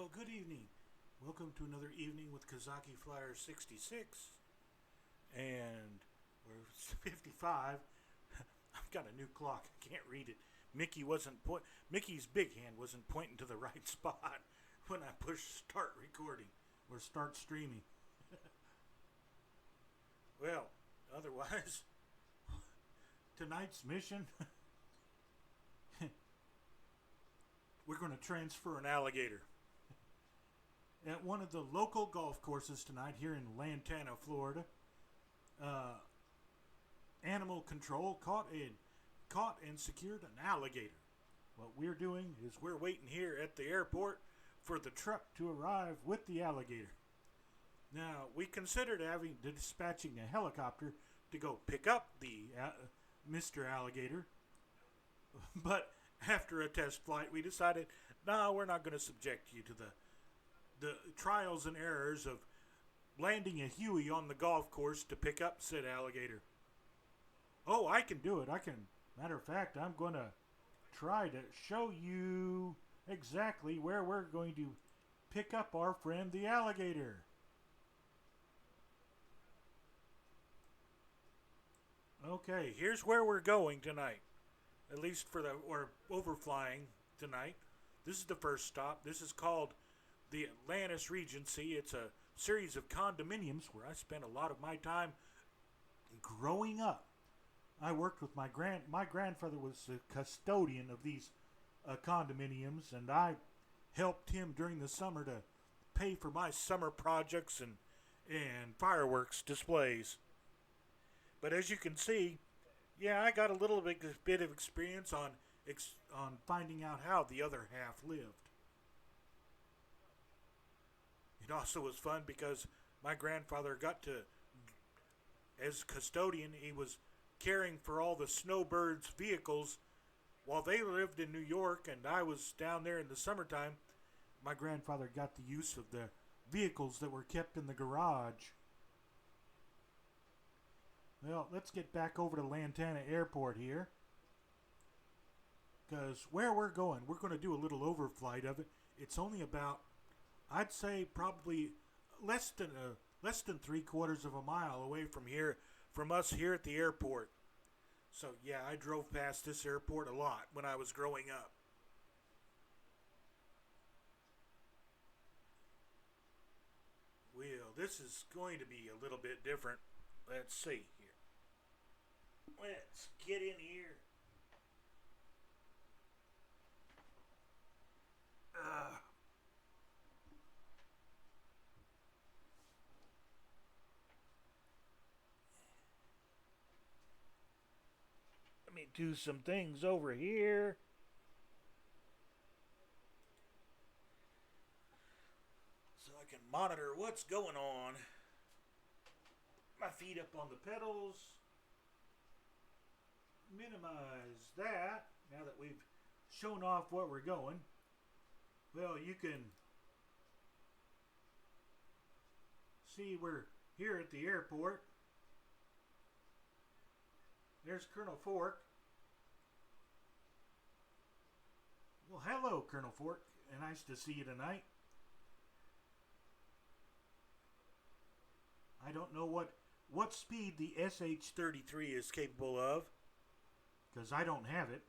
Well, good evening. Welcome to another evening with Kazaki Flyer 66. And we're 55. I've got a new clock. I can't read it. Mickey's big hand wasn't pointing to the right spot when I pushed start recording or start streaming. Well, otherwise, tonight's mission, we're going to transfer an alligator. At one of the local golf courses tonight here in Lantana, Florida, animal control caught and secured an alligator. What we're doing is we're waiting here at the airport for the truck to arrive with the alligator. Now, we considered dispatching a helicopter to go pick up the Mr. Alligator, but after a test flight, we decided, no, we're not going to subject you to the trials and errors of landing a Huey on the golf course to pick up said alligator. Oh, I can do it. Matter of fact, I'm going to try to show you exactly where we're going to pick up our friend the alligator. Okay, here's where we're going tonight. At least or overflying tonight. This is the first stop. This is called the Atlantis Regency. It's a series of condominiums where I spent a lot of my time growing up. I worked with my grandfather was the custodian of these condominiums, and I helped him during the summer to pay for my summer projects and fireworks displays. But as you can see, yeah, I got a little bit of experience on finding out how the other half lived. It also was fun because my grandfather as custodian, he was caring for all the snowbirds' vehicles while they lived in New York and I was down there in the summertime. My grandfather got the use of the vehicles that were kept in the garage. Well, let's get back over to Lantana Airport here. Because where we're going to do a little overflight of it. It's only about, I'd say probably less than 3/4 of a mile away from us here at the airport. So yeah, I drove past this airport a lot when I was growing up. Well, this is going to be a little bit different. Let's see here. Let's get in here. Let me do some things over here. So I can monitor what's going on. My feet up on the pedals. Minimize that. Now that we've shown off where we're going. Well, you can see we're here at the airport. There's Colonel Fork. Well, hello, Colonel Fork. Nice to see you tonight. I don't know what speed the SH-33 is capable of, because I don't have it.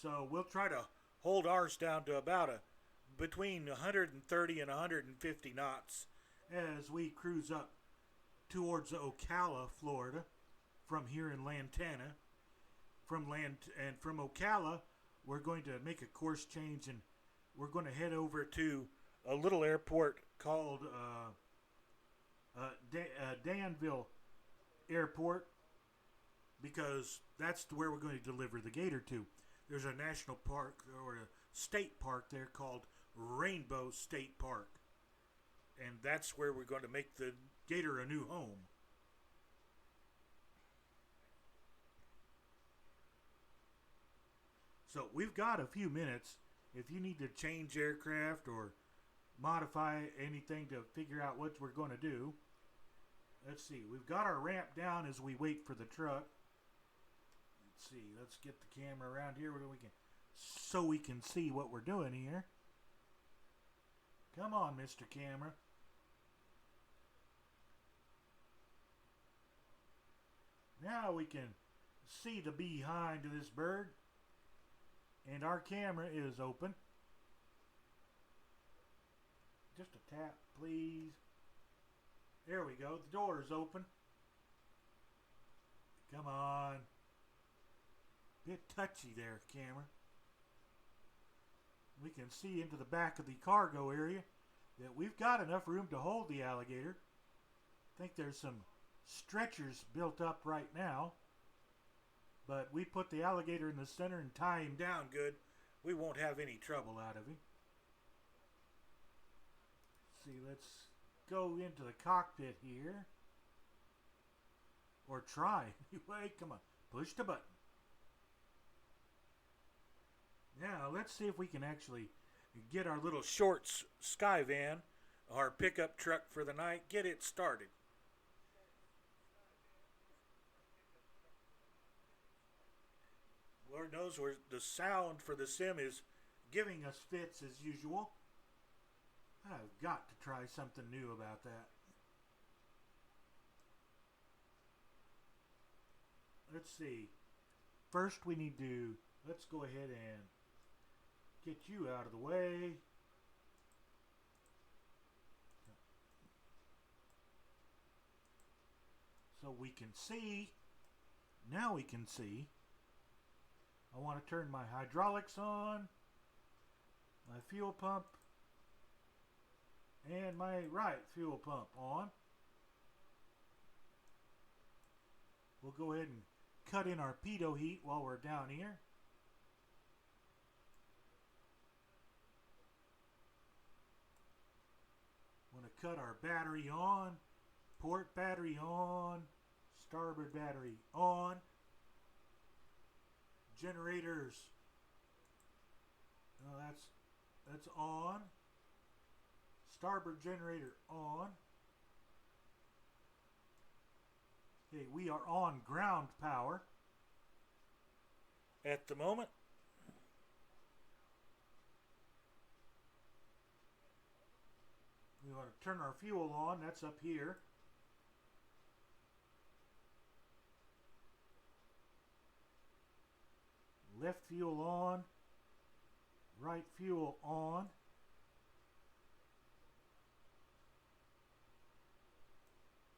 So we'll try to hold ours down to between 130 and 150 knots as we cruise up towards Ocala, Florida, from here in Lantana. From Ocala, we're going to make a course change and we're going to head over to a little airport called Danville Airport, because that's where we're going to deliver the gator to. There's a national park or a state park there called Rainbow State Park, and that's where we're going to make the gator a new home. So we've got a few minutes. If you need to change aircraft or modify anything to figure out what we're going to do. Let's see. We've got our ramp down as we wait for the truck. Let's see. Let's get the camera around here so we can see what we're doing here. Come on, Mr. Camera. Now we can see the behind of this bird. And our camera is open. Just a tap, please. There we go. The door is open. Come on. Bit touchy there, camera. We can see into the back of the cargo area that we've got enough room to hold the alligator. I think there's some stretchers built up right now. But we put the alligator in the center and tie him down good. We won't have any trouble out of him. See, let's go into the cockpit here. Or try. Anyway, come on. Push the button. Now, let's see if we can actually get our little short sky van, our pickup truck for the night, get it started. Lord knows where the sound for the sim is giving us fits as usual. I've got to try something new about that. Let's see. First we need to, let's go ahead and get you out of the way. So we can see. Now we can see. I want to turn my hydraulics on, my fuel pump, and my right fuel pump on. We'll go ahead and cut in our pitot heat while we're down here. Want to cut our battery on, port battery on, starboard battery on. Generators, that's on. Starboard generator on. Okay, we are on ground power at the moment. We want to turn our fuel on, that's up here. Left fuel on, right fuel on.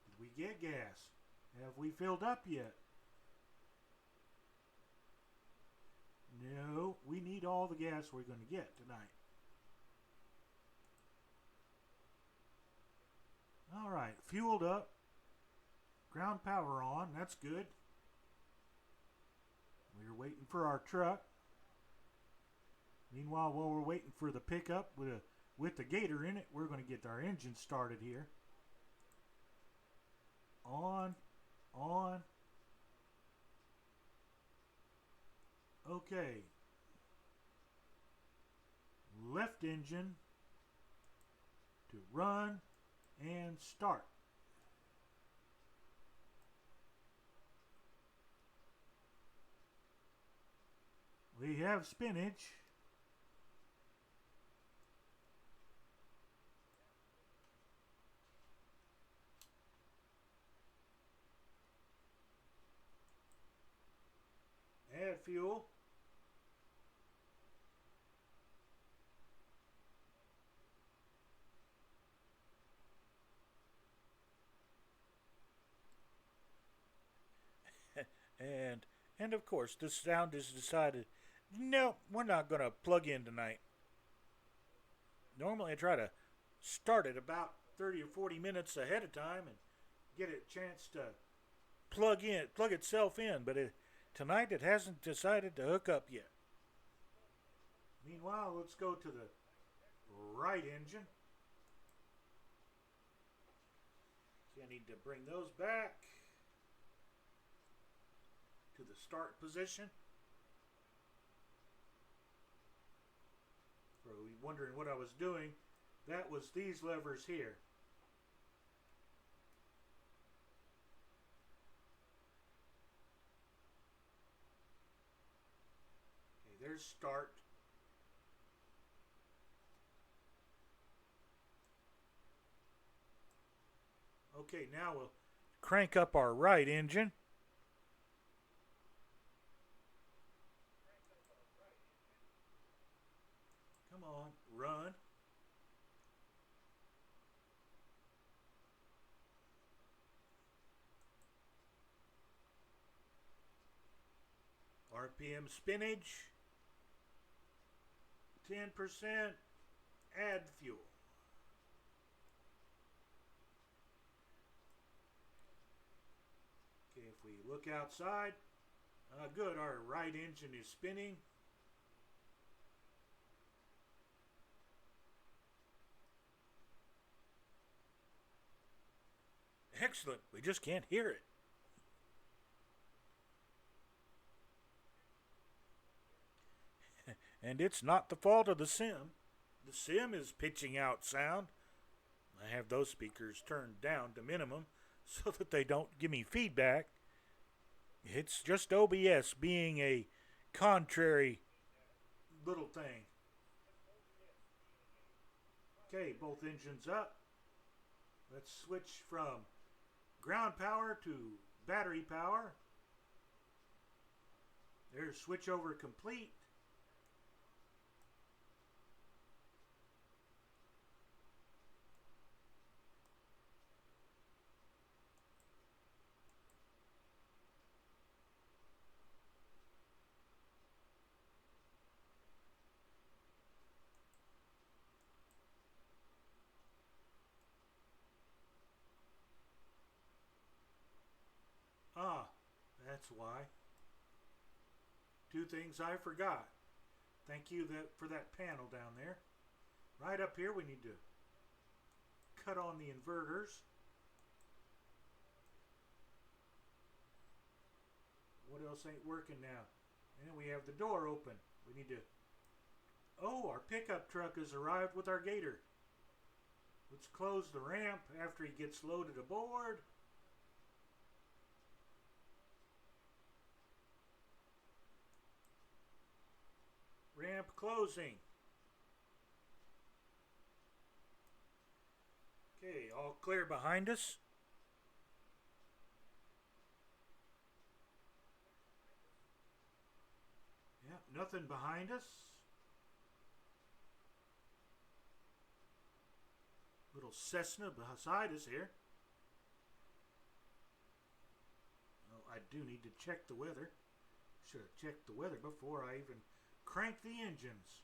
Did we get gas? Have we filled up yet? No, we need all the gas we're going to get tonight. All right, fueled up. Ground power on, that's good. We're waiting for our truck. Meanwhile, while we're waiting for the pickup with the gator in it, we're going to get our engine started here. On. Okay. Left engine to run and start. We have spinach. Add fuel. And of course, the sound is decided, no, we're not going to plug in tonight. Normally I try to start it about 30 or 40 minutes ahead of time and get a chance to plug itself in, but tonight it hasn't decided to hook up yet. Meanwhile, let's go to the right engine. See, I need to bring those back to the start position. For you wondering what I was doing, that was these levers here. Okay, there's start. Okay, now we'll crank up our right engine. Come on, run. RPM spinach. 10%. Add fuel. Okay, if we look outside, good, our right engine is spinning. Excellent, we just can't hear it. And it's not the fault of the sim. The sim is pitching out sound. I have those speakers turned down to minimum so that they don't give me feedback. It's just OBS being a contrary little thing. Okay, both engines up. Let's switch from ground power to battery power. There's switchover complete. Ah, that's why. Two things I forgot. Thank you for that panel down there. Right up here we need to cut on the inverters. What else ain't working now? And we have the door open. We need to... Oh, our pickup truck has arrived with our gator. Let's close the ramp after he gets loaded aboard. Ramp closing. Okay, all clear behind us. Yep, nothing behind us. Little Cessna beside us here. Oh, I do need to check the weather. Should have checked the weather before I even crank the engines.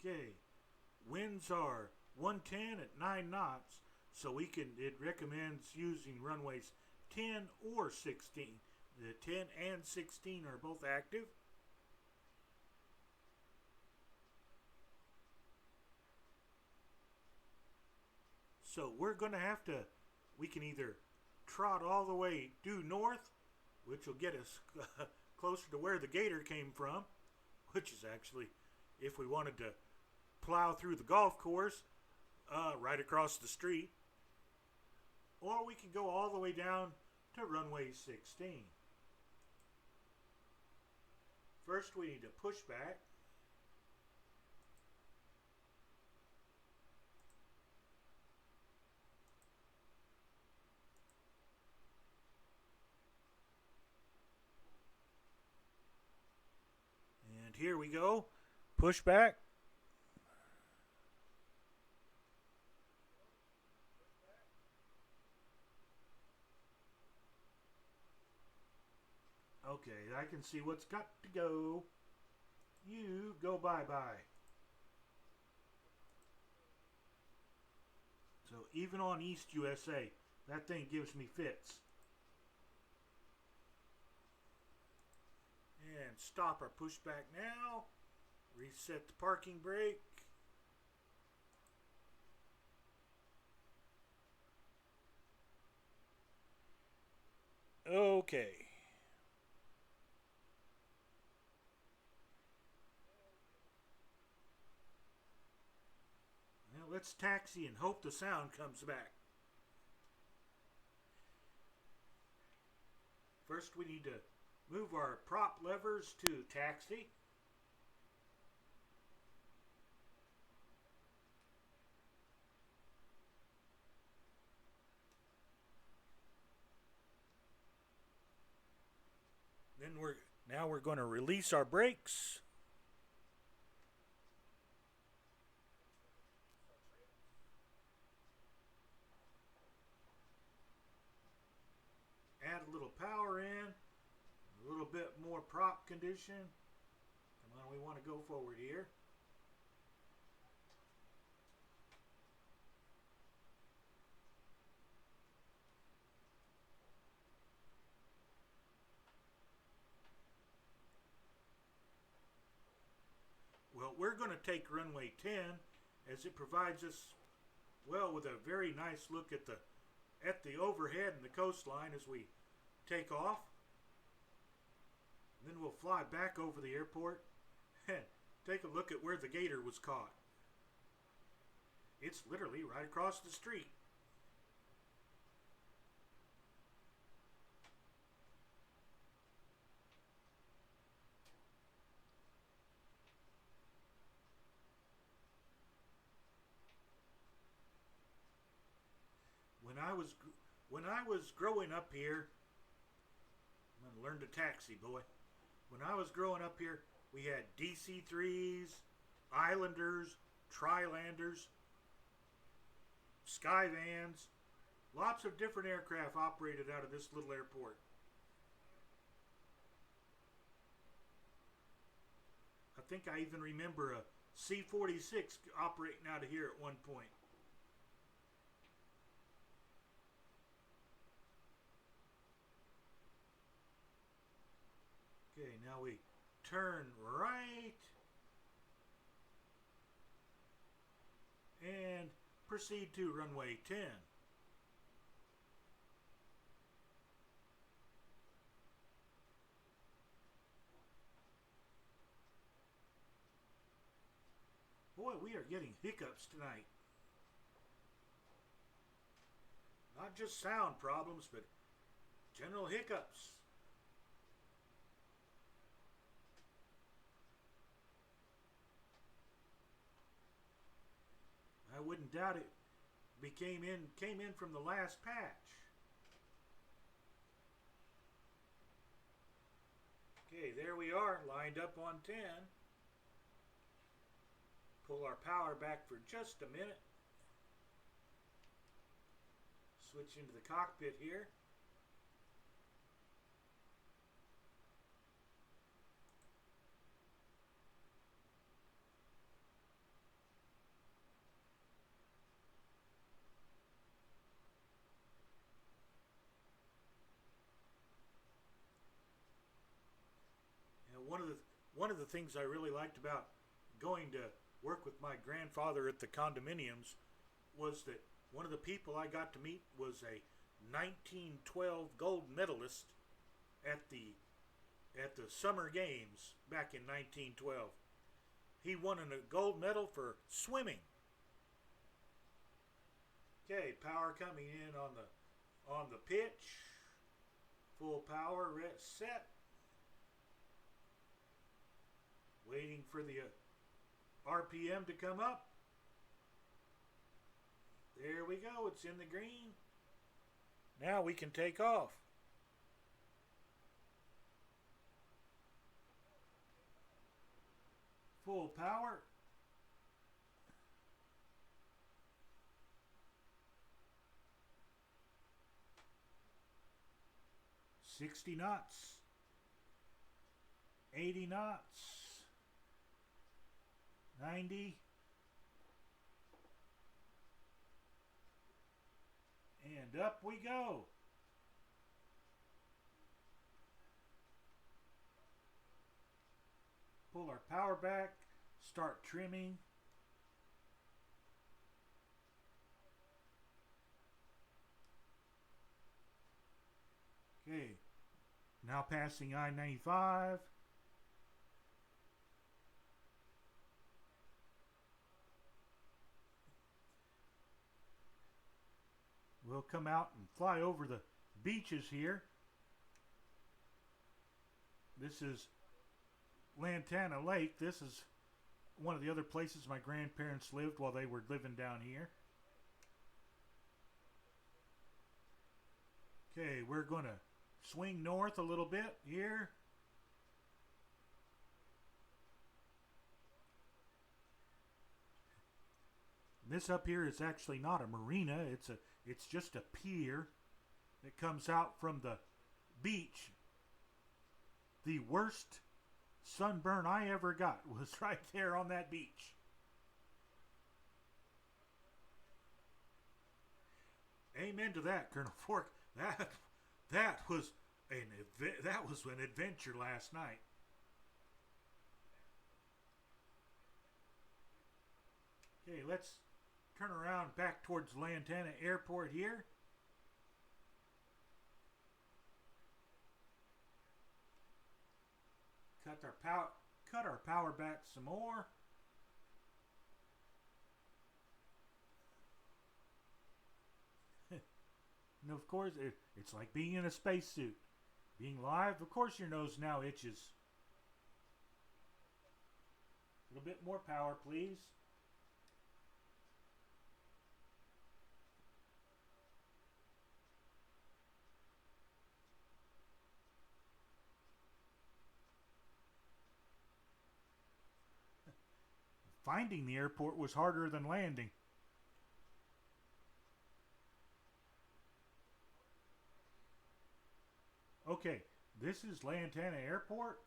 Okay, winds are 110 at 9 knots, so it recommends using runways 10 or 16. The 10 and 16 are both active. So we're going to have to, we can either trot all the way due north, which will get us closer to where the gator came from, which is actually, if we wanted to plow through the golf course, right across the street. Or we can go all the way down to runway 16. First we need to push back. And here we go. Push back. Okay, I can see what's got to go. You go bye-bye. So even on East USA, that thing gives me fits. And stop our pushback now. Reset the parking brake. Okay. Now let's taxi and hope the sound comes back. First we need to move our prop levers to taxi. Then we're going to release our brakes. Add a little power in, a little bit more prop condition. Come on, we want to go forward here. Well, we're going to take runway 10 as it provides us, well, with a very nice look at the overhead and the coastline as we take off. And then we'll fly back over the airport and take a look at where the gator was caught. It's literally right across the street. When I was growing up here, I'm going to learn to taxi, boy. When I was growing up here, we had DC-3s, Islanders, Trilanders, Skyvans, lots of different aircraft operated out of this little airport. I think I even remember a C-46 operating out of here at one point. Okay, now we turn right and proceed to runway 10. Boy, we are getting hiccups tonight. Not just sound problems, but general hiccups. I wouldn't doubt it. We came in from the last patch. Okay, there we are, lined up on 10. Pull our power back for just a minute. Switch into the cockpit here. One of the things I really liked about going to work with my grandfather at the condominiums was that one of the people I got to meet was a 1912 gold medalist at the summer games back in 1912. He won a gold medal for swimming. Okay, power coming in on the pitch. Full power set. Waiting for the RPM to come up. There we go, it's in the green. Now we can take off. Full power. $60 knots. 80 knots. 90. And up we go. Pull our power back, start trimming. Okay, now passing I-95. We'll come out and fly over the beaches here. This is Lantana Lake. This is one of the other places my grandparents lived while they were living down here. Okay, we're going to swing north a little bit here. This up here is actually not a marina. It's just a pier that comes out from the beach. The worst sunburn I ever got was right there on that beach. Amen to that, Colonel Fork. That was an adventure last night. Okay, let's turn around back towards Lantana Airport here. Cut our power back some more. And of course, it's like being in a spacesuit. Being live, of course your nose now itches. A little bit more power, please. Finding the airport was harder than landing. Okay, this is Lantana Airport.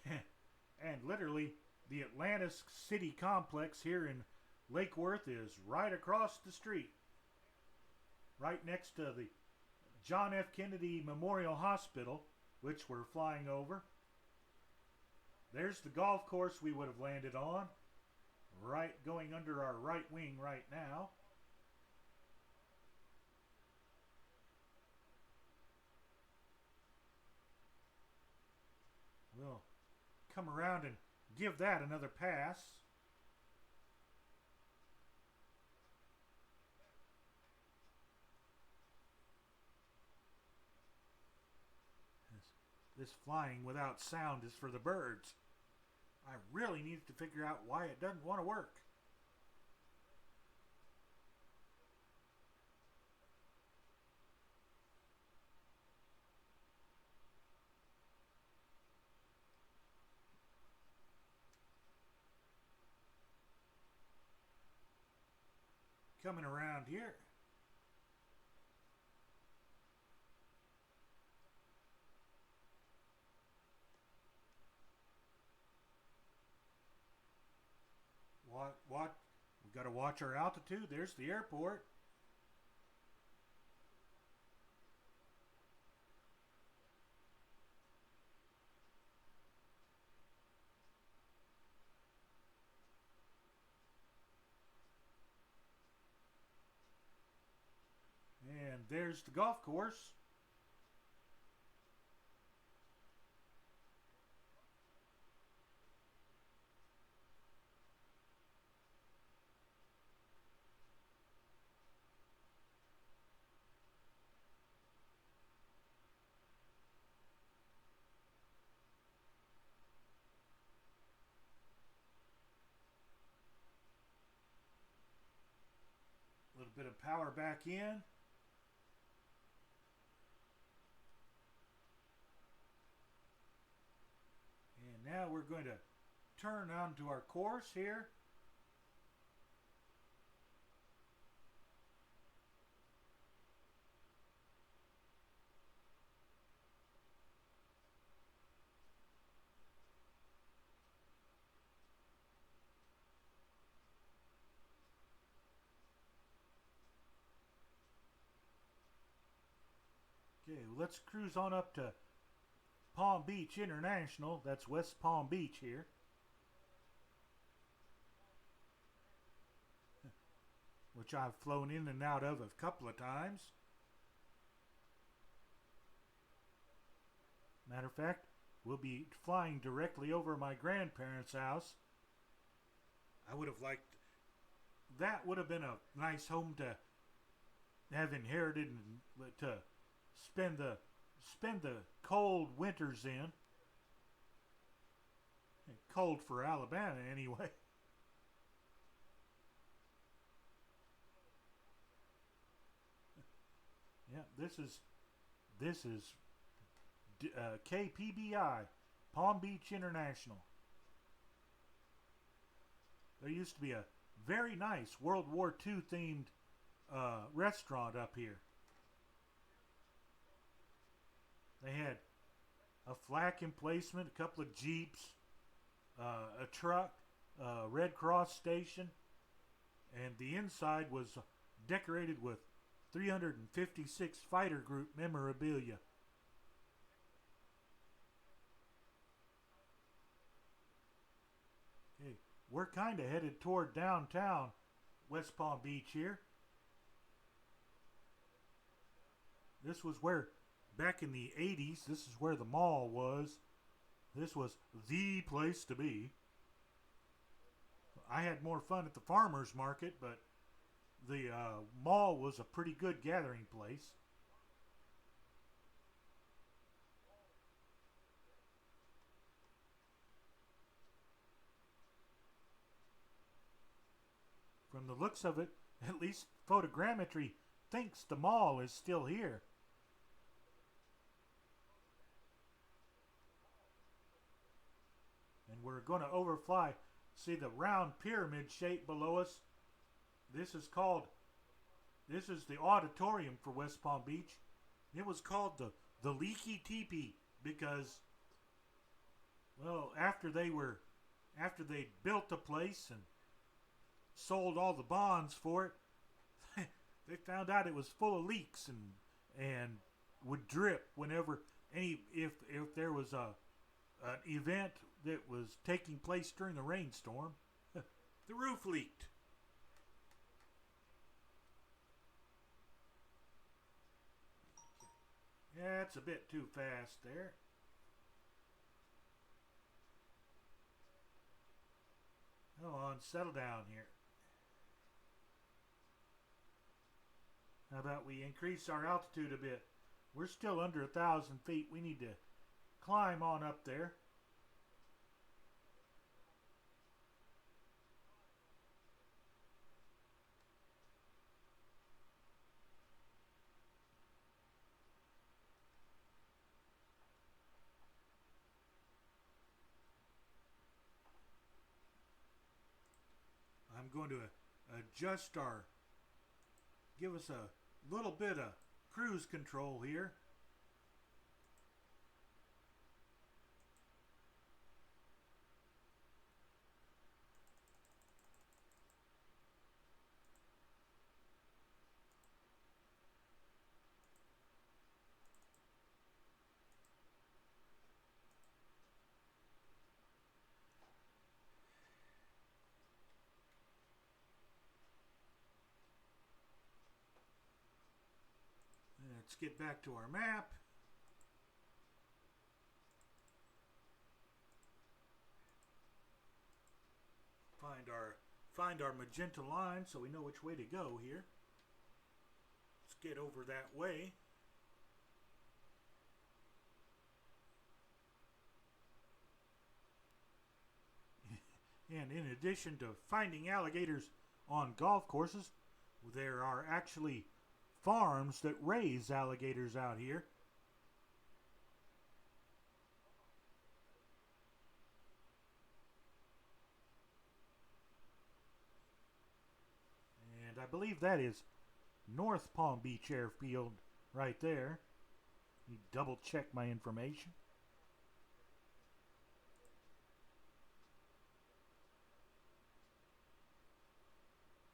And literally, the Atlantis City Complex here in Lake Worth is right across the street. Right next to the John F. Kennedy Memorial Hospital, which we're flying over. There's the golf course we would have landed on. Right, going under our right wing right now. We'll come around and give that another pass. This flying without sound is for the birds. I really need to figure out why it doesn't want to work. Coming around here. What? We've got to watch our altitude. There's the airport. And there's the golf course. A little bit of power back in. And now we're going to turn onto our course here. Okay, let's cruise on up to Palm Beach International. That's West Palm Beach here. Which I've flown in and out of a couple of times. Matter of fact, we'll be flying directly over my grandparents' house. I would have liked... That would have been a nice home to have inherited and to spend the cold winters in. cold for Alabama anyway. Yeah, this is KPBI, Palm Beach International. There used to be a very nice World War II themed restaurant up here. They had a flak emplacement, a couple of Jeeps, a truck, a Red Cross station, and the inside was decorated with 356 fighter group memorabilia. Okay, we're kind of headed toward downtown West Palm Beach here. This was where, back in the 80s, this is where the mall was. This was the place to be. I had more fun at the farmer's market, but the mall was a pretty good gathering place. From the looks of it, at least photogrammetry thinks the mall is still here. And we're going to overfly. See the round pyramid shape below us? This is the auditorium for West Palm Beach. It was called the Leaky Teepee because, well, after they built the place and sold all the bonds for it, they found out it was full of leaks and would drip whenever if there was an event that was taking place during the rainstorm. The roof leaked. Yeah, it's a bit too fast there. Come on, settle down here. How about we increase our altitude a bit? We're still under 1,000 feet. We need to climb on up there. I'm going to adjust give us a little bit of cruise control here. Let's get back to our map. Find our magenta line so we know which way to go here. Let's get over that way. And in addition to finding alligators on golf courses, there are actually farms that raise alligators out here. And I believe that is North Palm Beach Airfield right there. Let me double check my information.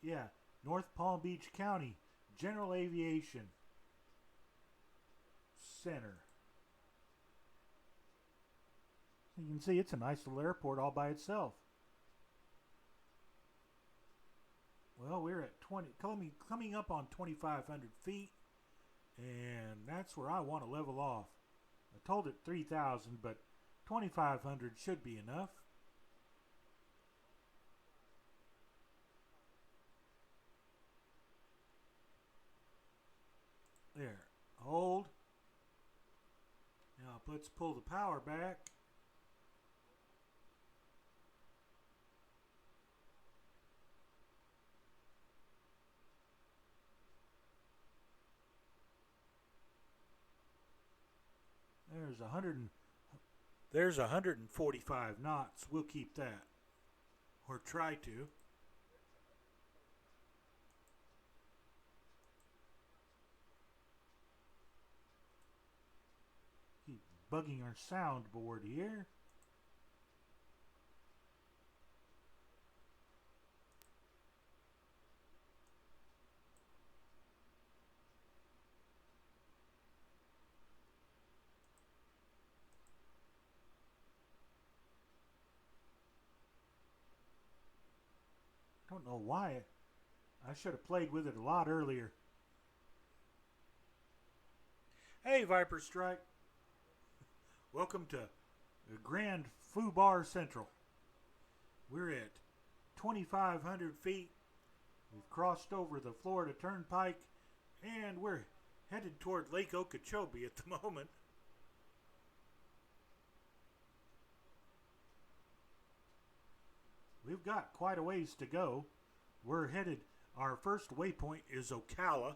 Yeah, North Palm Beach County General Aviation Center. You can see it's a nice little airport all by itself. Well, we're at coming up on 2,500 feet, and that's where I want to level off. I told it 3,000, but 2,500 should be enough. There. Hold. Now let's pull the power back. there's 145 knots. We'll keep that, or try to. Keep bugging our soundboard here. Don't know why. I should have played with it a lot earlier. Hey, Viper Strike. Welcome to Grand Foo Bar Central. We're at 2,500 feet. We've crossed over the Florida Turnpike, and we're headed toward Lake Okeechobee at the moment. We've got quite a ways to go. We're headed, our first waypoint is Ocala,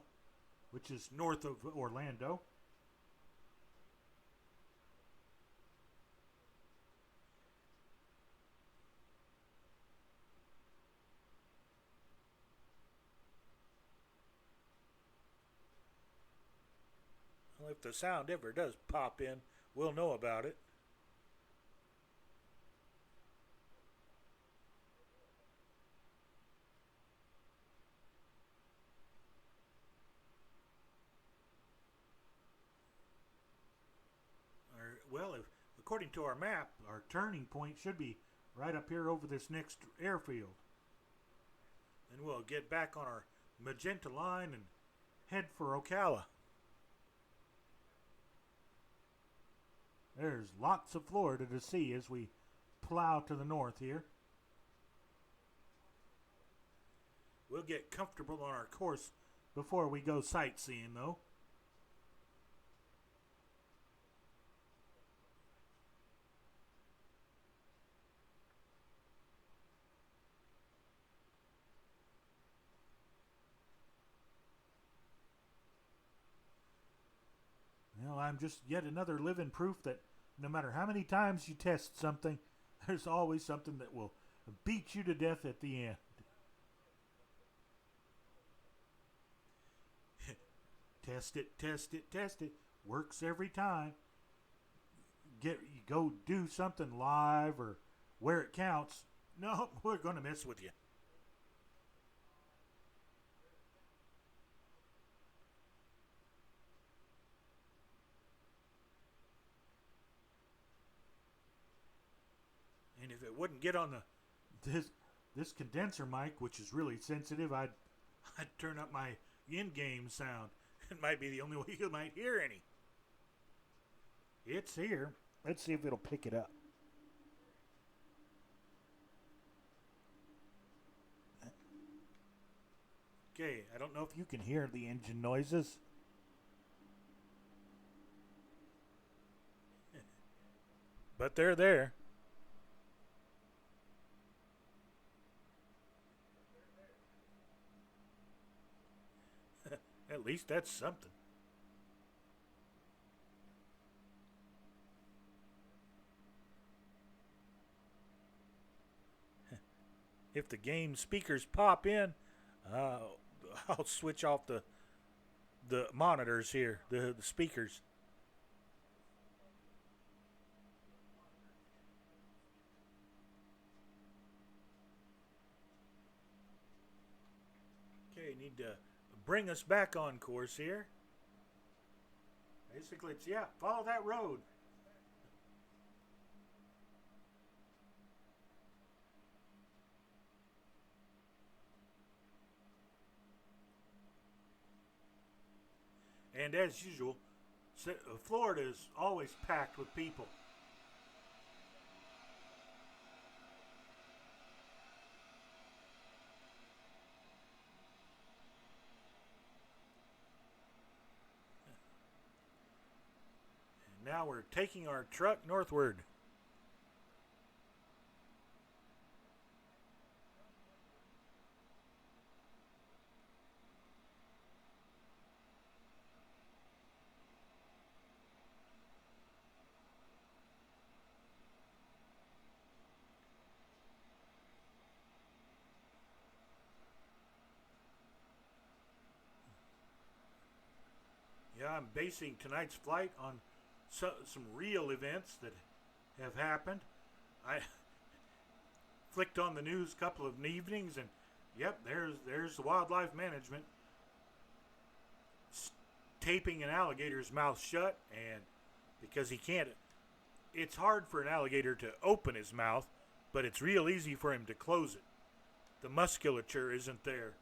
which is north of Orlando. Well, if the sound ever does pop in, we'll know about it. Well, according to our map, our turning point should be right up here over this next airfield. Then we'll get back on our magenta line and head for Ocala. There's lots of Florida to see as we plow to the north here. We'll get comfortable on our course before we go sightseeing, though. Well, I'm just yet another living proof that no matter how many times you test something, there's always something that will beat you to death at the end. Test it, test it, test it. Works every time. You go do something live or where it counts. No, we're going to mess with you. And if it wouldn't get on this condenser mic, which is really sensitive, I'd turn up my in-game sound. It might be the only way you might hear any. It's here. Let's see if it'll pick it up. Okay, I don't know if you can hear the engine noises. But they're there. At least that's something. If the game speakers pop in, I'll switch off the monitors here, the speakers. Okay, need to bring us back on course here. Basically, it's, follow that road. And as usual, Florida is always packed with people. And now we're taking our truck northward. I'm basing tonight's flight on some real events that have happened. I flicked on the news a couple of evenings, and yep, there's the wildlife management taping an alligator's mouth shut, and because he can't, it's hard for an alligator to open his mouth, but it's real easy for him to close it. The musculature isn't there.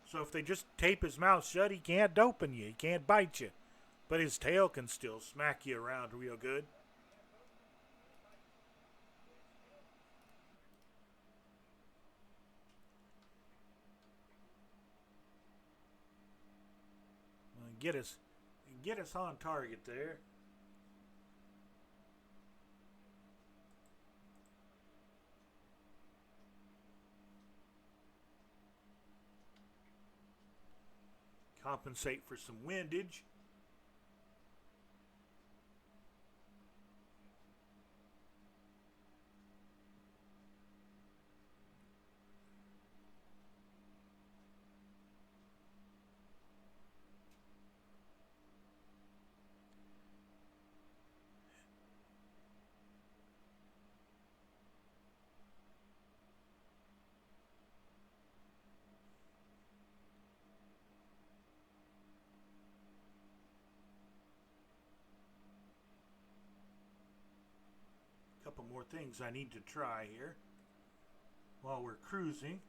So if they just tape his mouth shut, he can't open you, he can't bite you, but his tail can still smack you around real good. Get us on target there. Compensate for some windage. Couple more things I need to try here while we're cruising.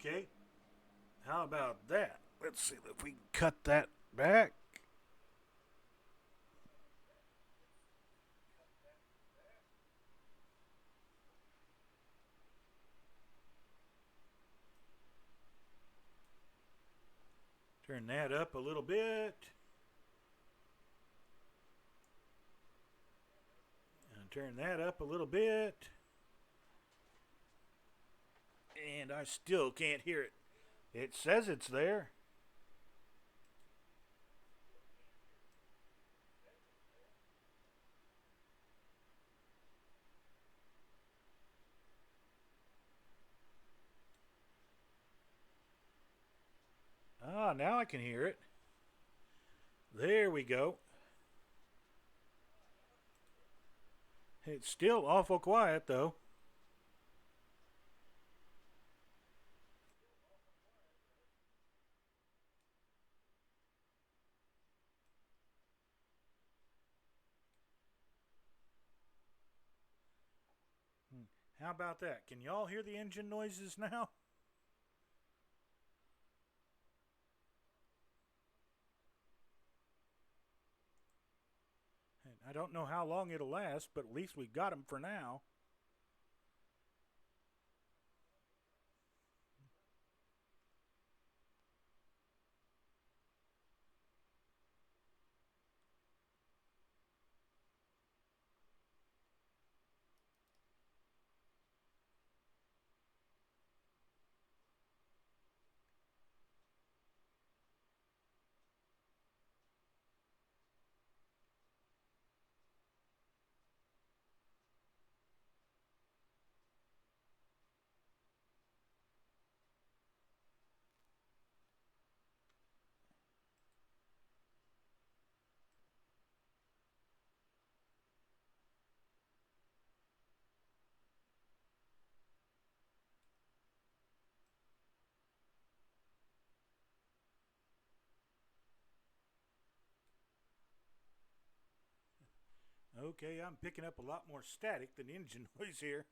Okay, how about that? Let's see if we can cut that back. Turn that up a little bit. And turn that up a little bit. And I still can't hear it. It says it's there. Ah, now I can hear it. There we go. It's still awful quiet, though. How about that? Can y'all hear the engine noises now? I don't know how long it'll last, but at least we got them for now. Okay, I'm picking up a lot more static than engine noise here.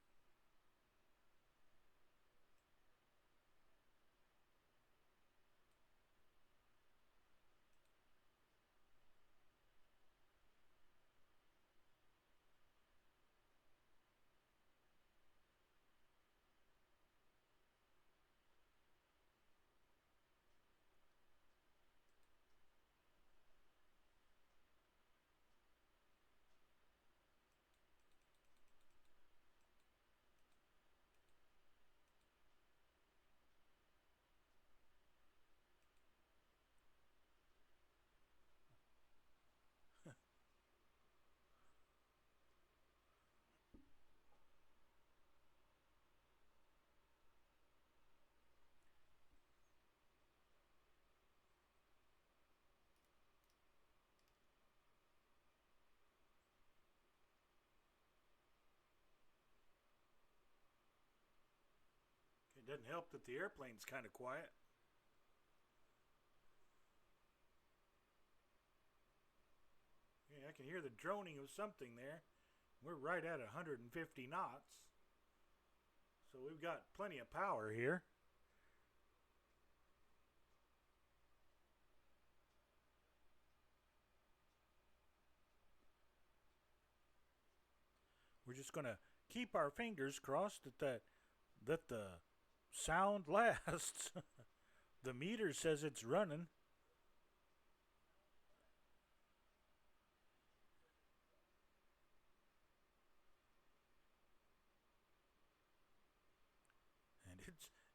It doesn't help that the airplane's kind of quiet. Yeah, I can hear the droning of something there. We're right at 150 knots. So we've got plenty of power here. We're just going to keep our fingers crossed that the sound lasts. The meter says it's running. And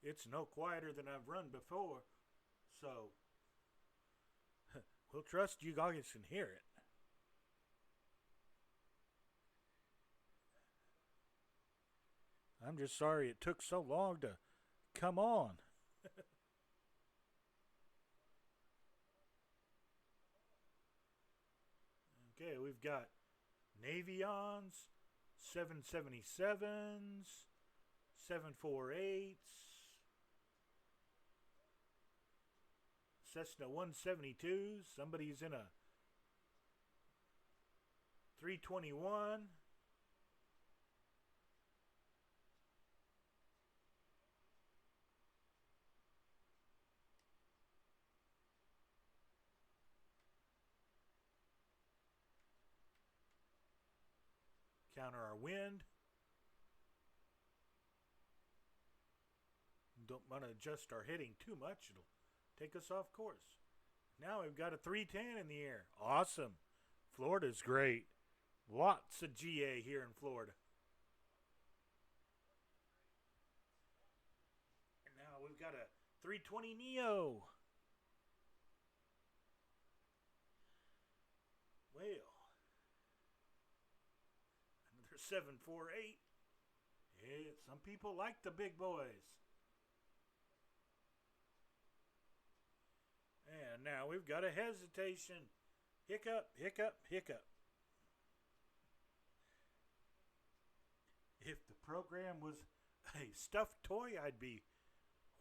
it's no quieter than I've run before. So we'll trust you guys can hear it. I'm just sorry it took so long to come on. Okay, we've got Navions, 777s, 748s, Cessna 172s. Somebody's in a 321. Counter our wind. Don't want to adjust our heading too much. It'll take us off course. Now we've got a 310 in the air. Awesome. Florida's great. Lots of GA here in Florida. And now we've got a 320 Neo. Well, another 748. Yeah, some people like the big boys. And now we've got a hesitation. Hiccup, hiccup, hiccup. If the program was a stuffed toy, I'd be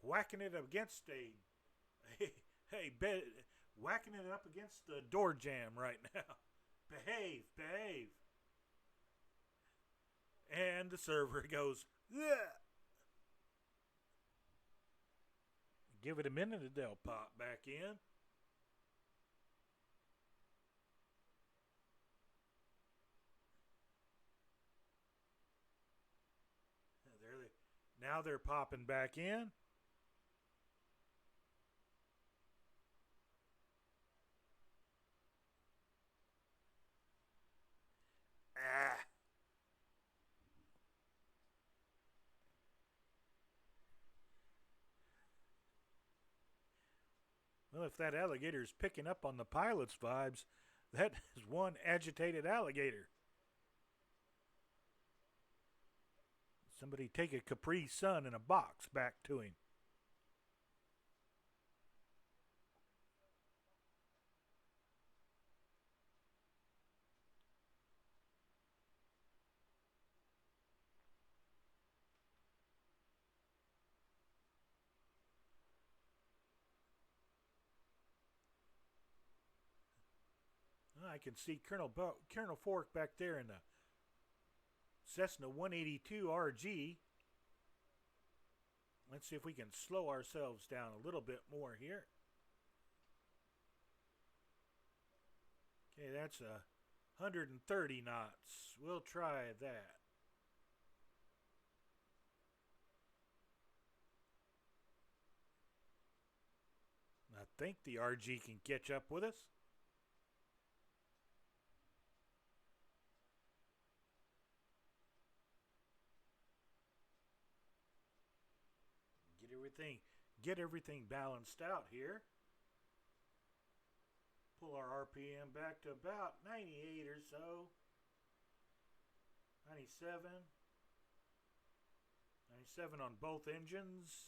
whacking it against whacking it up against the door jamb right now. Behave, behave. And the server goes, yeah. Give it a minute and they'll pop back in. Now they're popping back in. Ah. Well, if that alligator's picking up on the pilot's vibes, that is one agitated alligator. Somebody take a Capri Sun in a box back to him. I can see Colonel Fork back there in the Cessna 182 RG. Let's see if we can slow ourselves down a little bit more here. Okay, that's 130 knots. We'll try that. I think the RG can catch up with us. Get everything balanced out here. Pull our RPM back to about 98 or so. 97. 97 on both engines.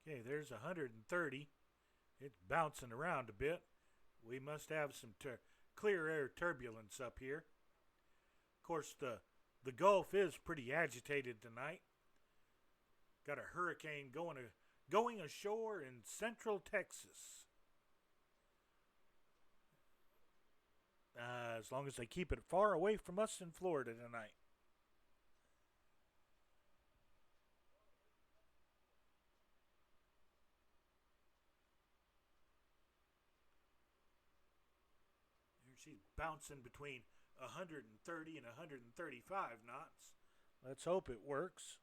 Okay, there's 130. It's bouncing around a bit. We must have some clear air turbulence up here. Of course, the Gulf is pretty agitated tonight. Got a hurricane going ashore in central Texas. As long as they keep it far away from us in Florida tonight. She's bouncing between 130 and 135 knots. Let's hope it works.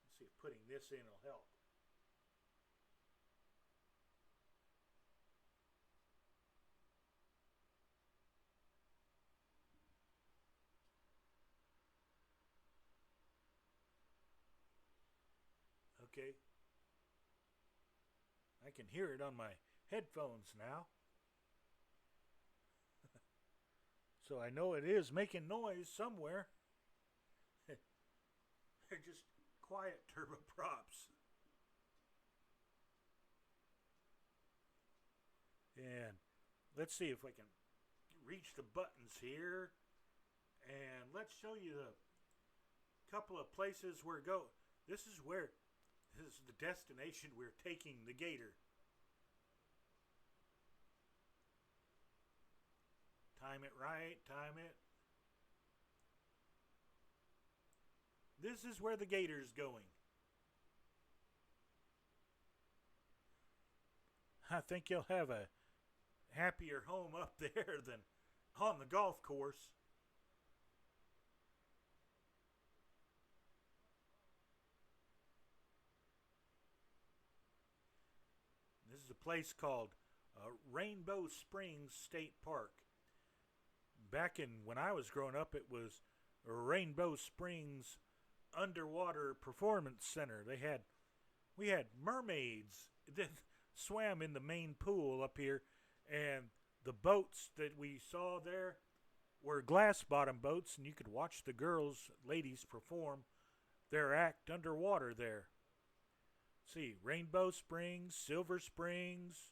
Let's see if putting this in will help. Okay. I can hear it on my headphones now. So I know it is making noise somewhere. They're just quiet turboprops. And let's see if I can reach the buttons here. And let's show you the couple of places where go. This is the destination we're taking the Gator. Time it right, time it. This is where the Gator's going. I think you'll have a happier home up there than on the golf course. This is a place called Rainbow Springs State Park. Back when I was growing up, it was Rainbow Springs Underwater Performance Center. We had mermaids that swam in the main pool up here, and the boats that we saw there were glass bottom boats, and you could watch the ladies perform their act underwater there. See, Rainbow Springs, Silver Springs,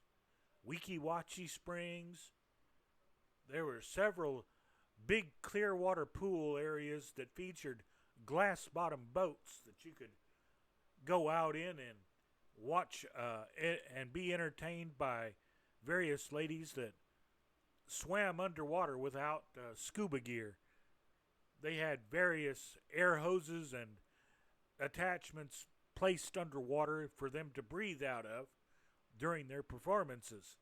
Weeki Wachee Springs. There were several big clear water pool areas that featured glass bottom boats that you could go out in and watch and be entertained by various ladies that swam underwater without scuba gear. They had various air hoses and attachments placed underwater for them to breathe out of during their performances.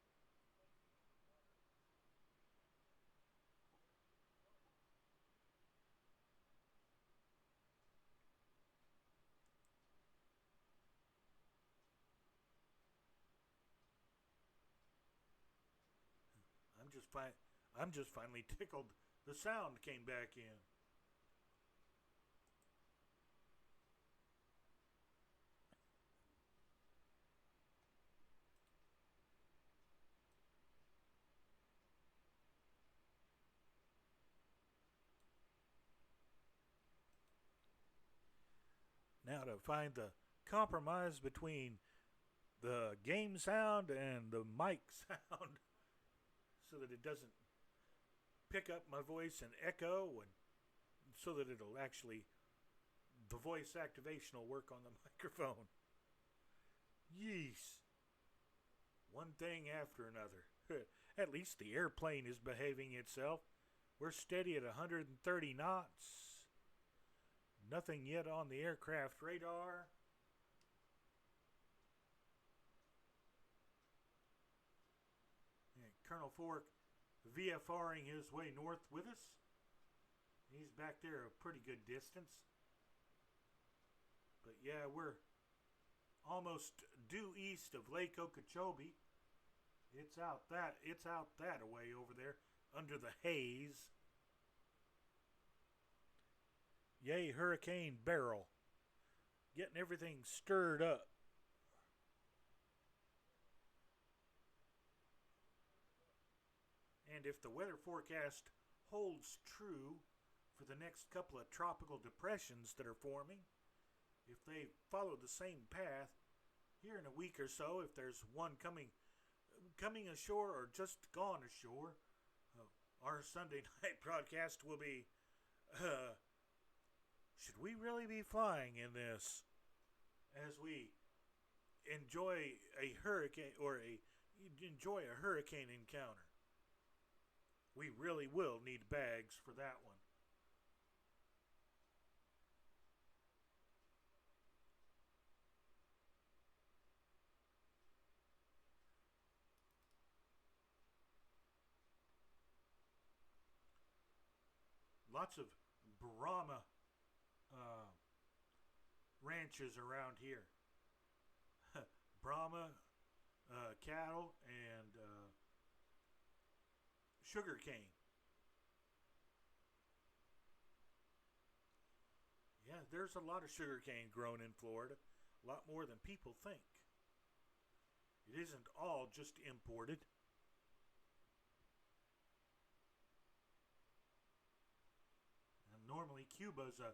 I'm just finally tickled the sound came back in. Now to find the compromise between the game sound and the mic sound so that it doesn't pick up my voice and echo, and so that the voice activation will work on the microphone. Yeesh. One thing after another. At least the airplane is behaving itself. We're steady at 130 knots. Nothing yet on the aircraft radar. And Colonel Fork VFRing his way north with us. He's back there a pretty good distance. But yeah, we're almost due east of Lake Okeechobee. It's out that away over there under the haze. Yay, Hurricane Barrel. Getting everything stirred up. And if the weather forecast holds true, for the next couple of tropical depressions that are forming. If they follow the same path, here in a week or so, if there's one coming ashore or just gone ashore, our Sunday night broadcast will be, should we really be flying in this? As we enjoy a hurricane encounter. We really will need bags for that one. Lots of Brahma ranches around here. Brahma cattle and sugar cane. Yeah, there's a lot of sugar cane grown in Florida, a lot more than people think. It isn't all just imported. And normally Cuba's a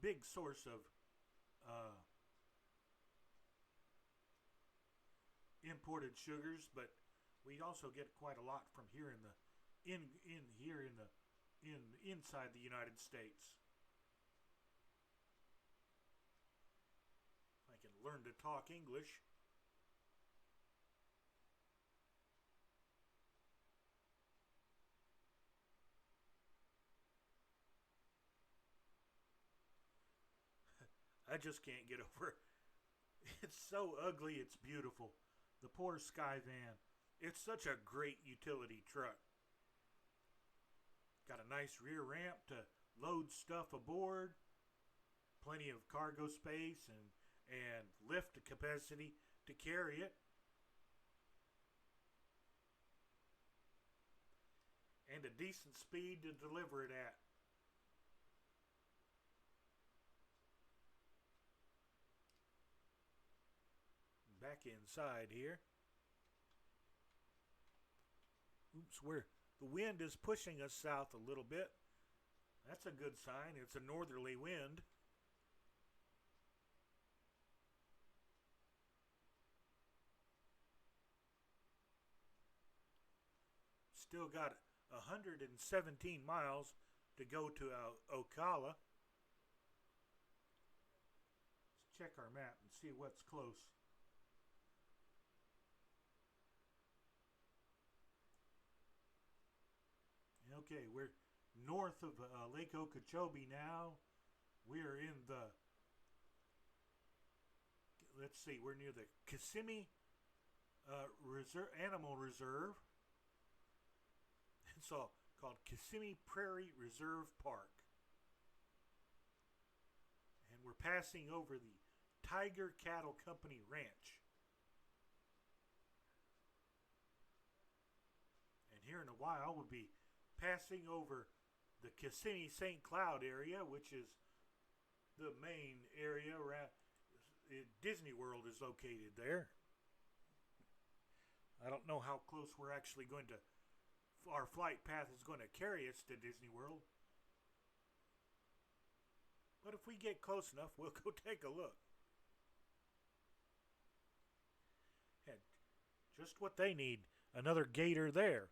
big source of imported sugars, but we also get quite a lot from here inside the United States. I can learn to talk English. I just can't get over it. It's so ugly, it's beautiful. The poor Sky Van. It's such a great utility truck. Got a nice rear ramp to load stuff aboard. Plenty of cargo space and lift capacity to carry it. And a decent speed to deliver it at. Back inside here. Oops, the wind is pushing us south a little bit. That's a good sign. It's a northerly wind. Still got 117 miles to go to Ocala. Let's check our map and see what's close. Okay, we're north of Lake Okeechobee now. We're in we're near the Kissimmee Animal Reserve. It's all called Kissimmee Prairie Reserve Park. And we're passing over the Tiger Cattle Company Ranch. And here in a while we'll be passing over the Kissimmee St. Cloud area, which is the main area around Disney World is located there. I don't know how close we're actually going to, our flight path is going to carry us to Disney World. But if we get close enough, we'll go take a look. And just what they need, another gator there.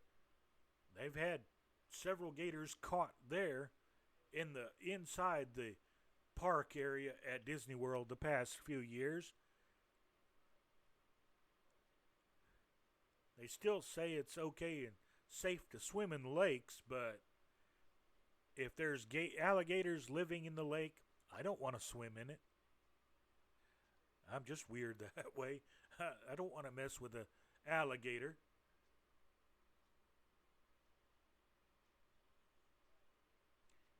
They've had several gators caught there inside the park area at Disney World the past few years. They still say it's okay and safe to swim in the lakes, but if there's alligators living in the lake, I don't want to swim in it. I'm just weird that way. I don't want to mess with an alligator.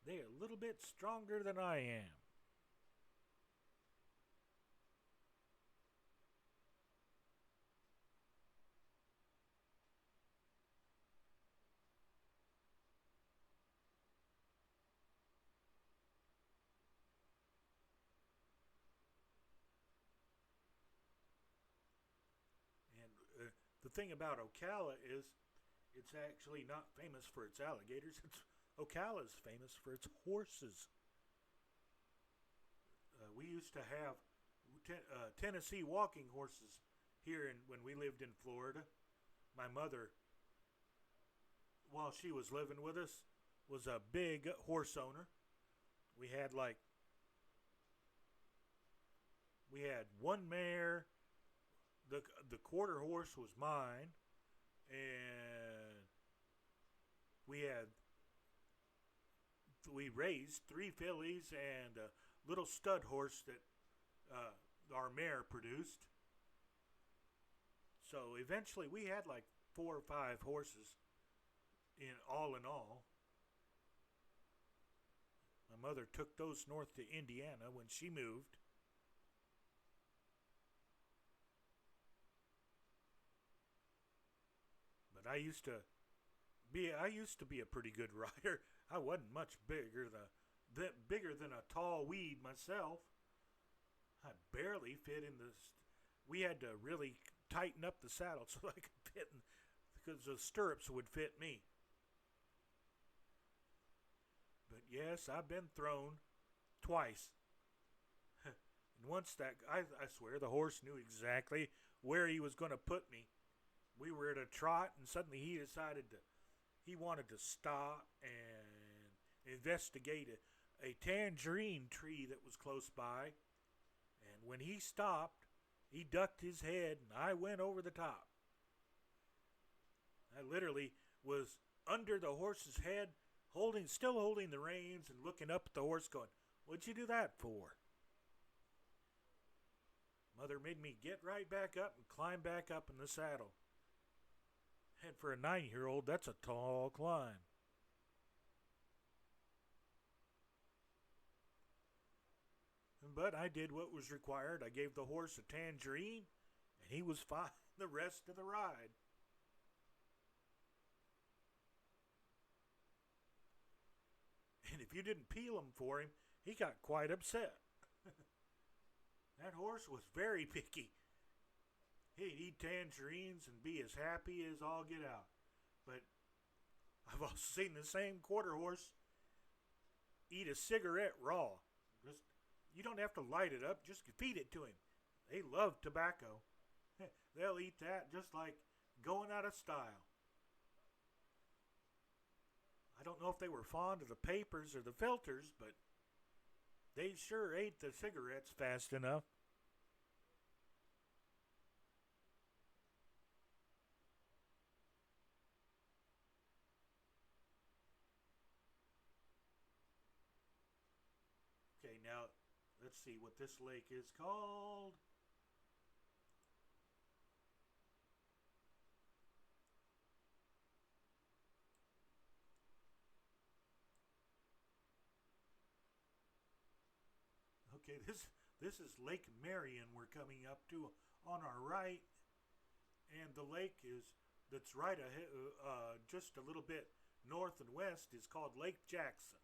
They're a little bit stronger than I am. And the thing about Ocala is it's actually not famous for its alligators. It's Ocala is famous for its horses. We used to have Tennessee walking horses here when we lived in Florida. My mother, while she was living with us, was a big horse owner. We had one mare. The quarter horse was mine, and we raised 3 fillies and a little stud horse that our mare produced. So eventually we had like 4 or 5 horses in all. My mother took those north to Indiana when she moved. But I used to be a pretty good rider. I wasn't much bigger than a tall weed myself. I barely fit in we had to really tighten up the saddle so I could fit in, because the stirrups would fit me. But yes, I've been thrown twice. And once I swear the horse knew exactly where he was going to put me. We were at a trot, and suddenly he wanted to stop and investigate a tangerine tree that was close by. And when he stopped, he ducked his head, and I went over the top. I literally was under the horse's head, still holding the reins and looking up at the horse going, "What'd you do that for?" Mother made me get right back up and climb back up in the saddle. And for a 9-year-old, that's a tall climb. But I did what was required. I gave the horse a tangerine, and he was fine the rest of the ride. And if you didn't peel him for him, he got quite upset. That horse was very picky. He'd eat tangerines and be as happy as all get out. But I've also seen the same quarter horse eat a cigarette raw. You don't have to light it up, just feed it to him. They love tobacco. They'll eat that just like going out of style. I don't know if they were fond of the papers or the filters, but they sure ate the cigarettes fast enough. Okay, now let's see what this lake is called. Okay, this is Lake Marion we're coming up to on our right, and the lake that's right ahead, just a little bit north and west, is called Lake Jackson.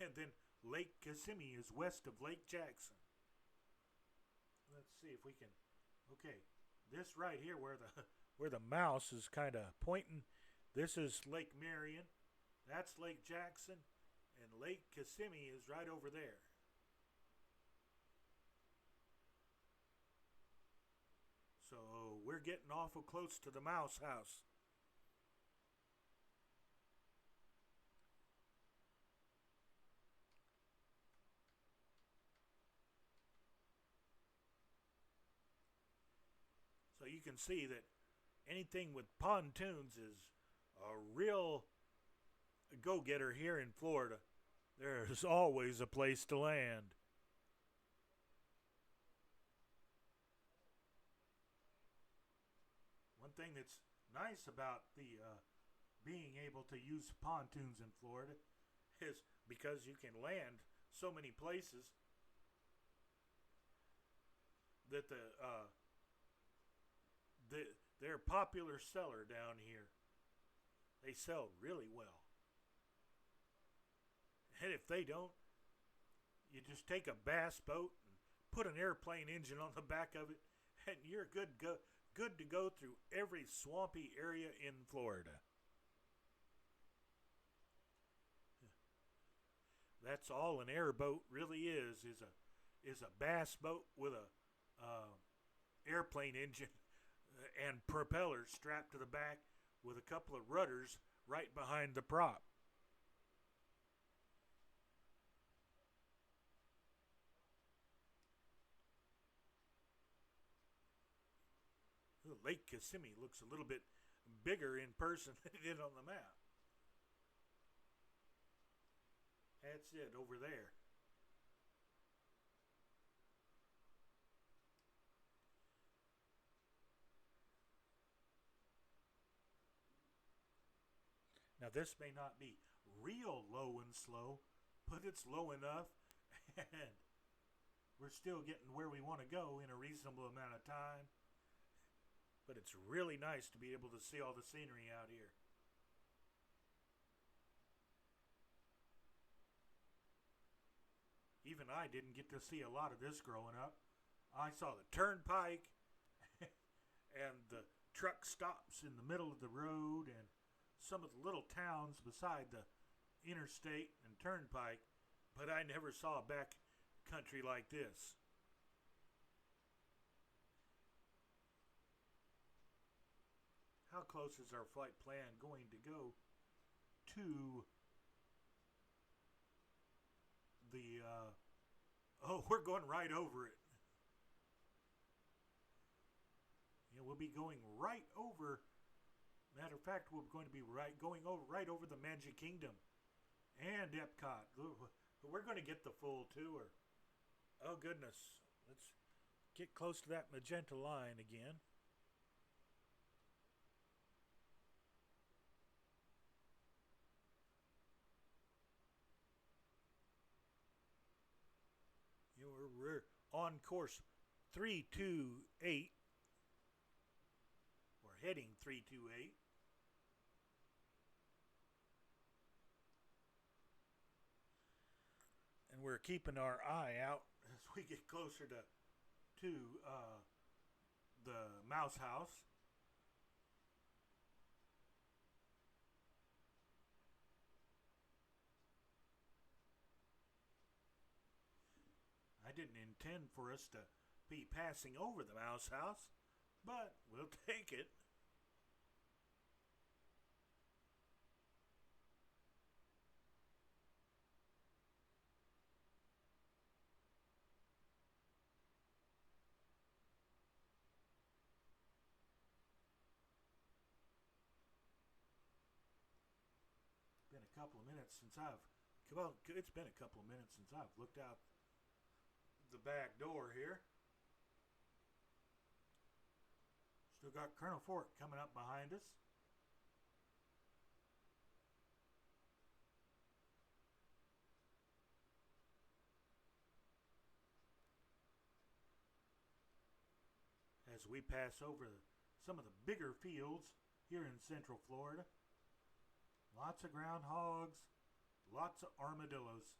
And then Lake Kissimmee is west of Lake Jackson. Let's see if we can. Okay, this right here where the mouse is kind of pointing, this is Lake Marion. That's Lake Jackson, and Lake Kissimmee is right over there. So we're getting awful close to the mouse house. So you can see that anything with pontoons is a real go-getter here in Florida. There's always a place to land. One thing that's nice about the being able to use pontoons in Florida is because you can land so many places that they're a popular seller down here. They sell really well. And if they don't, you just take a bass boat and put an airplane engine on the back of it, and you're good to go through every swampy area in Florida. That's all an airboat really is a bass boat with a airplane engine and propellers strapped to the back with a couple of rudders right behind the prop. Lake Kissimmee looks a little bit bigger in person than it did on the map. That's it over there. Now this may not be real low and slow, but it's low enough and we're still getting where we want to go in a reasonable amount of time. But it's really nice to be able to see all the scenery out here. Even I didn't get to see a lot of this growing up. I saw the turnpike and the truck stops in the middle of the road and some of the little towns beside the interstate and turnpike, but I never saw a back country like this. How close is our flight plan going to go to the, oh, we're going right over it. Yeah, we'll be going right over, matter of fact, we're going to be going over the Magic Kingdom and Epcot. We're going to get the full tour. Oh, goodness. Let's get close to that magenta line again. We're on course 328. We're heading 328. And we're keeping our eye out as we get closer to the mouse house. I didn't intend for us to be passing over the mouse house, but we'll take it. Been a couple of minutes since it's been a couple of minutes since I've looked out the back door here. Still got Colonel Fort coming up behind us. As we pass over some of the bigger fields here in Central Florida. Lots of groundhogs, lots of armadillos.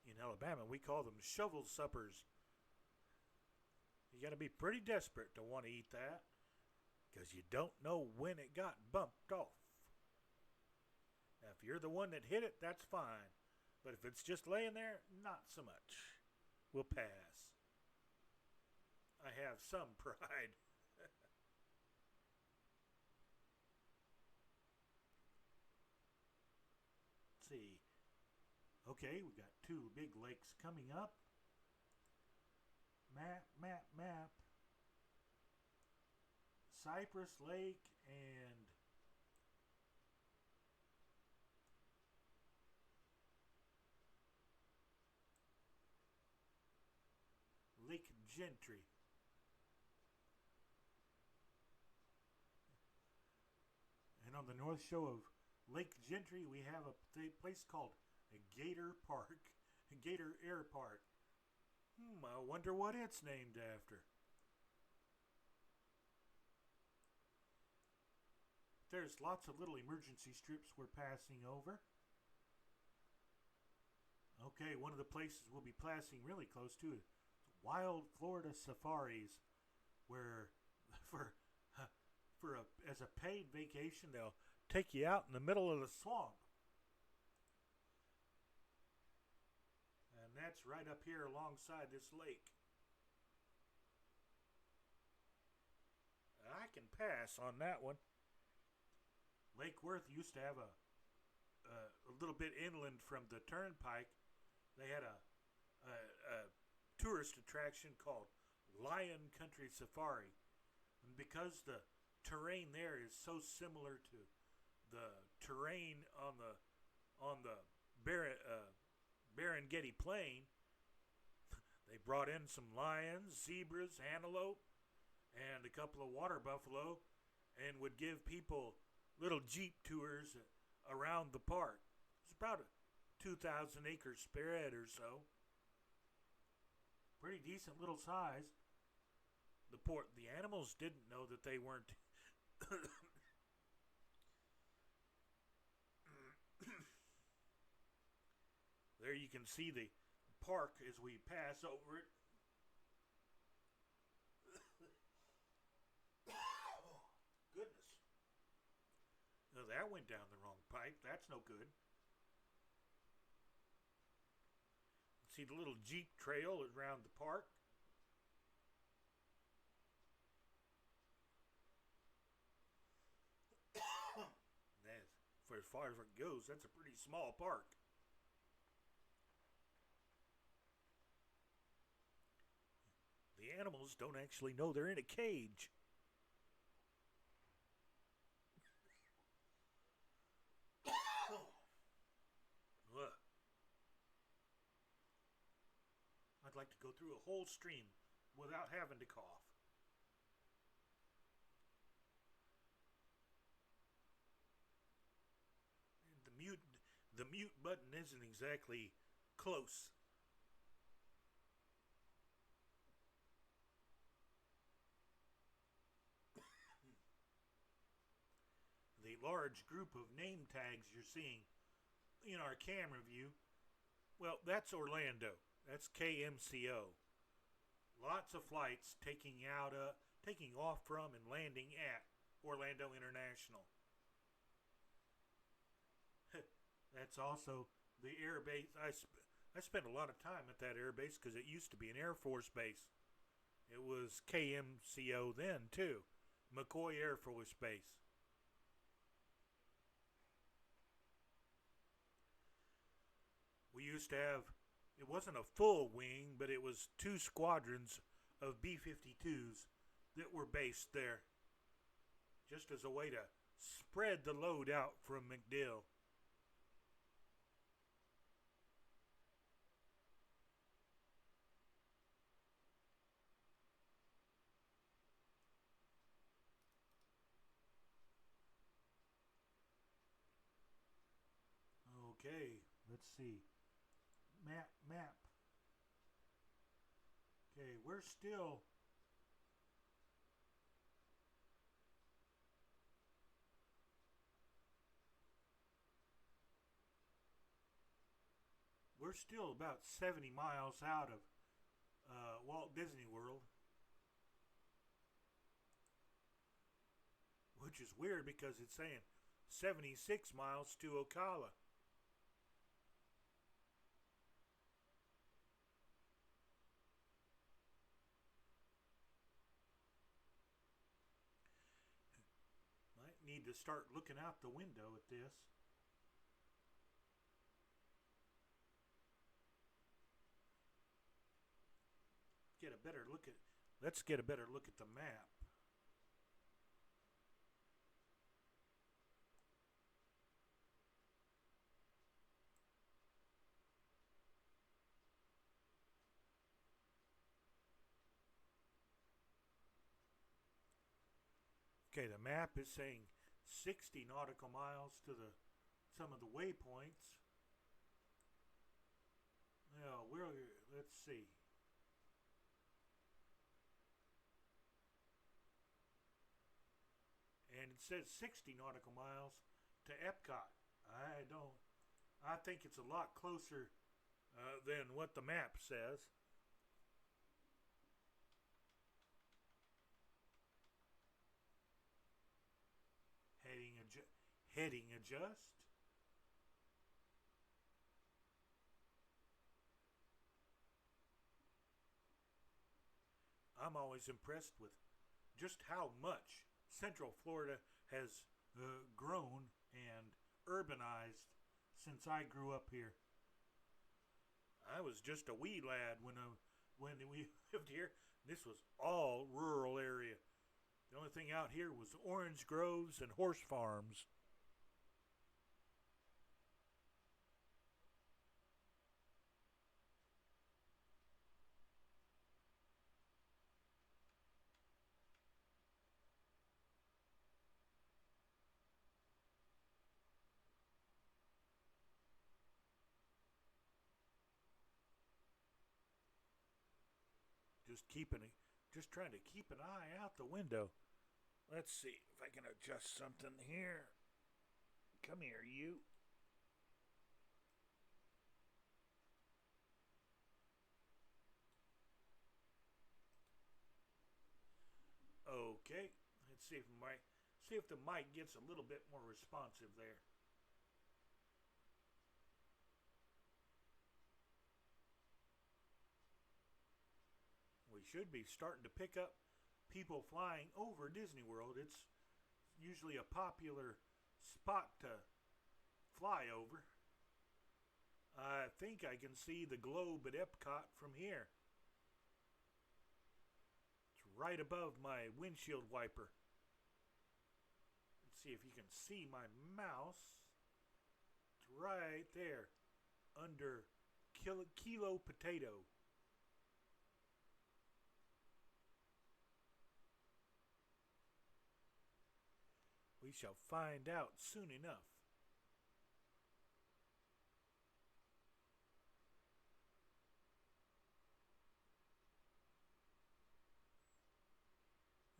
In Alabama, we call them shovel suppers. You got to be pretty desperate to want to eat that, because you don't know when it got bumped off. Now, if you're the one that hit it, that's fine. But if it's just laying there, not so much. We'll pass. I have some pride. Let's see. Okay, we got two big lakes coming up. Map. Cypress Lake and Lake Gentry. And on the north shore of Lake Gentry, we have a place called a Gator Park, a Gator Air Park. I wonder what it's named after. There's lots of little emergency strips we're passing over. Okay, one of the places we'll be passing really close to is Wild Florida Safaris, where for as a paid vacation they'll take you out in the middle of the swamp, and that's right up here alongside this lake. I can pass on that one. Lake Worth used to have a little bit inland from the turnpike. They had a tourist attraction called Lion Country Safari, and because the terrain there is so similar to the terrain on the Barangeti Plain, they brought in some lions, zebras, antelope, and a couple of water buffalo, and would give people little jeep tours around the park. It's about a 2,000 acre spread or so. Pretty decent little size. The animals didn't know that they weren't. There you can see the park as we pass over it. Oh, goodness. No, that went down the wrong pipe. That's no good. See the little jeep trail around the park. For as far as it goes, that's a pretty small park. The animals don't actually know they're in a cage. I'd like to go through a whole stream without having to cough. And the mute button isn't exactly close. The large group of name tags you're seeing in our camera view, well, that's Orlando. That's KMCO. Lots of flights taking off from and landing at Orlando International. That's also the air base. I spent a lot of time at that air base because it used to be an Air Force base. It was KMCO then too, McCoy Air Force Base. We used to have, it wasn't a full wing, but it was 2 squadrons of B-52s that were based there, just as a way to spread the load out from MacDill. Okay, let's see. Map. Okay, we're still about 70 miles out of Walt Disney World, which is weird because it's saying 76 miles to Ocala. Might need to start looking out the window at this. Let's get a better look at the map. Okay, the map is saying 60 nautical miles to some of the waypoints. Now, let's see. And it says 60 nautical miles to Epcot. I think it's a lot closer than what the map says. Heading adjust. I'm always impressed with just how much Central Florida has grown and urbanized since I grew up here. I was just a wee lad when we lived here. This was all rural area. The only thing out here was orange groves and horse farms. Just trying to keep an eye out the window. Let's see if I can adjust something here. Come here, you. Okay, let's see if the mic gets a little bit more responsive there. We should be starting to pick up people flying over Disney World. It's usually a popular spot to fly over. I think I can see the globe at Epcot from here. It's right above my windshield wiper. Let's see if you can see my mouse. It's right there under kilo potato. We shall find out soon enough.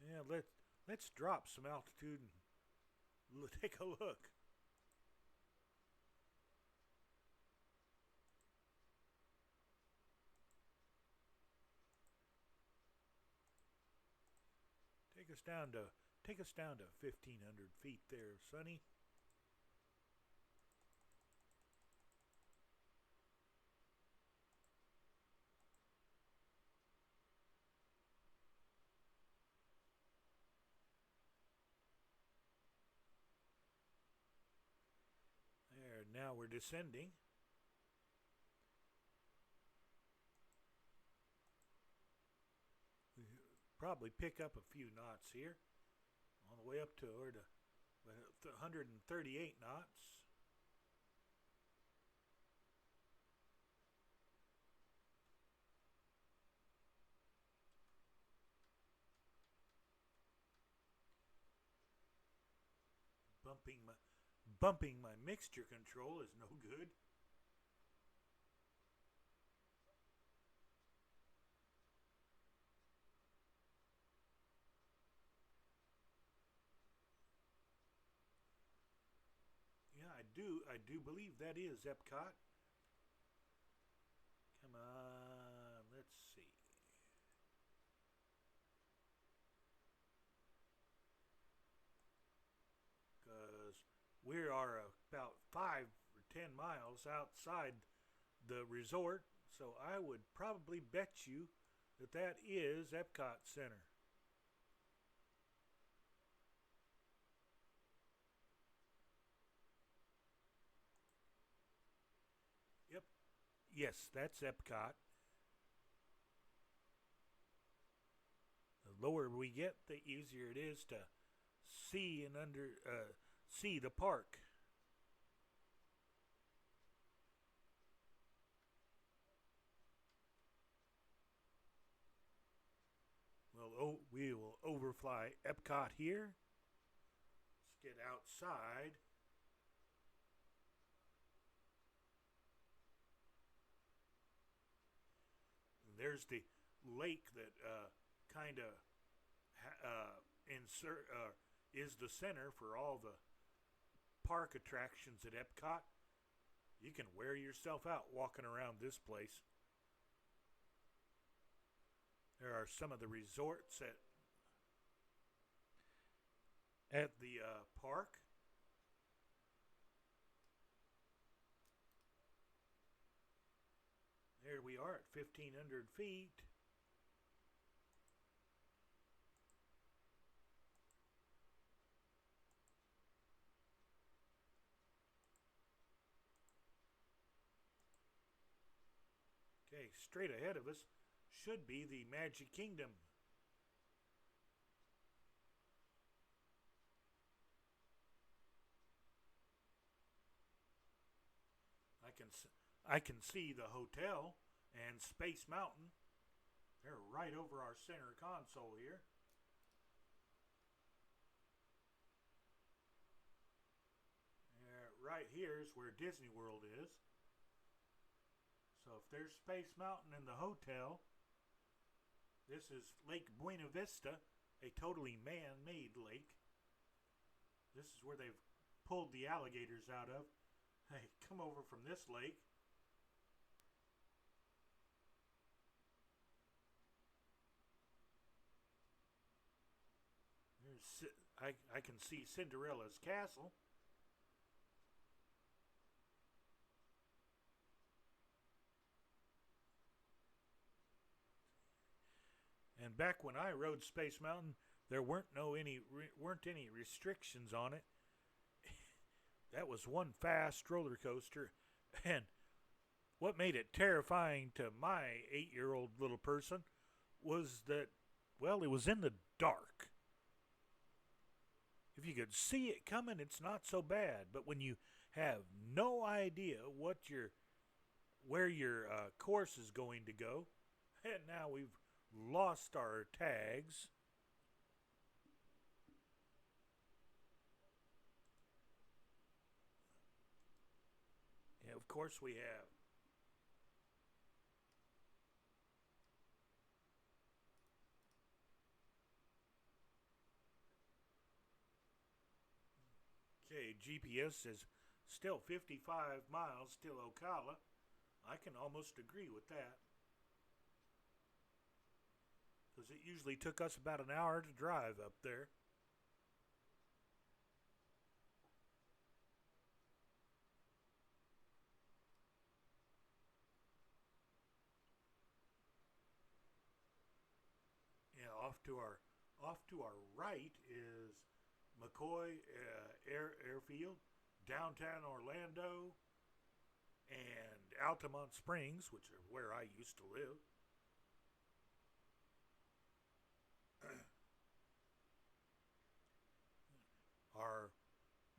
Yeah, let's drop some altitude and take a look. Take us down to 1,500 feet there, Sonny. There, now we're descending. We probably pick up a few knots here. On the way up to 138 knots. Bumping my mixture control is no good. Yeah, I do believe that is Epcot. Come on, let's see. Because we are about 5 or 10 miles outside the resort, so I would probably bet you that is Epcot Center. Yep. Yes, that's Epcot. The lower we get, the easier it is to see and see the park. Well, we will overfly Epcot here. Let's get outside. And there's the lake that kind of is the center for all the park attractions at Epcot. You can wear yourself out walking around this place. There are some of the resorts at the park. There we are at 1,500 feet. Okay, straight ahead of us should be the Magic Kingdom. I can see the hotel and Space Mountain. They're right over our center console here. Right here is where Disney World is. So if there's Space Mountain and the hotel, this is Lake Buena Vista, a totally man-made lake. This is where they've pulled the alligators out of. Hey, come over from this lake. I can see Cinderella's castle. And back when I rode Space Mountain, there weren't any restrictions on it. That was one fast roller coaster, and what made it terrifying to my 8-year-old little person was that, well, it was in the dark. If you could see it coming, it's not so bad. But when you have no idea where your course is going to go, and now we've lost our tags. Yeah, of course we have. Okay, GPS says still 55 miles till Ocala. I can almost agree with that. Because it usually took us about an hour to drive up there. Yeah, off to our right is McCoy Airfield, downtown Orlando, and Altamont Springs, which are where I used to live.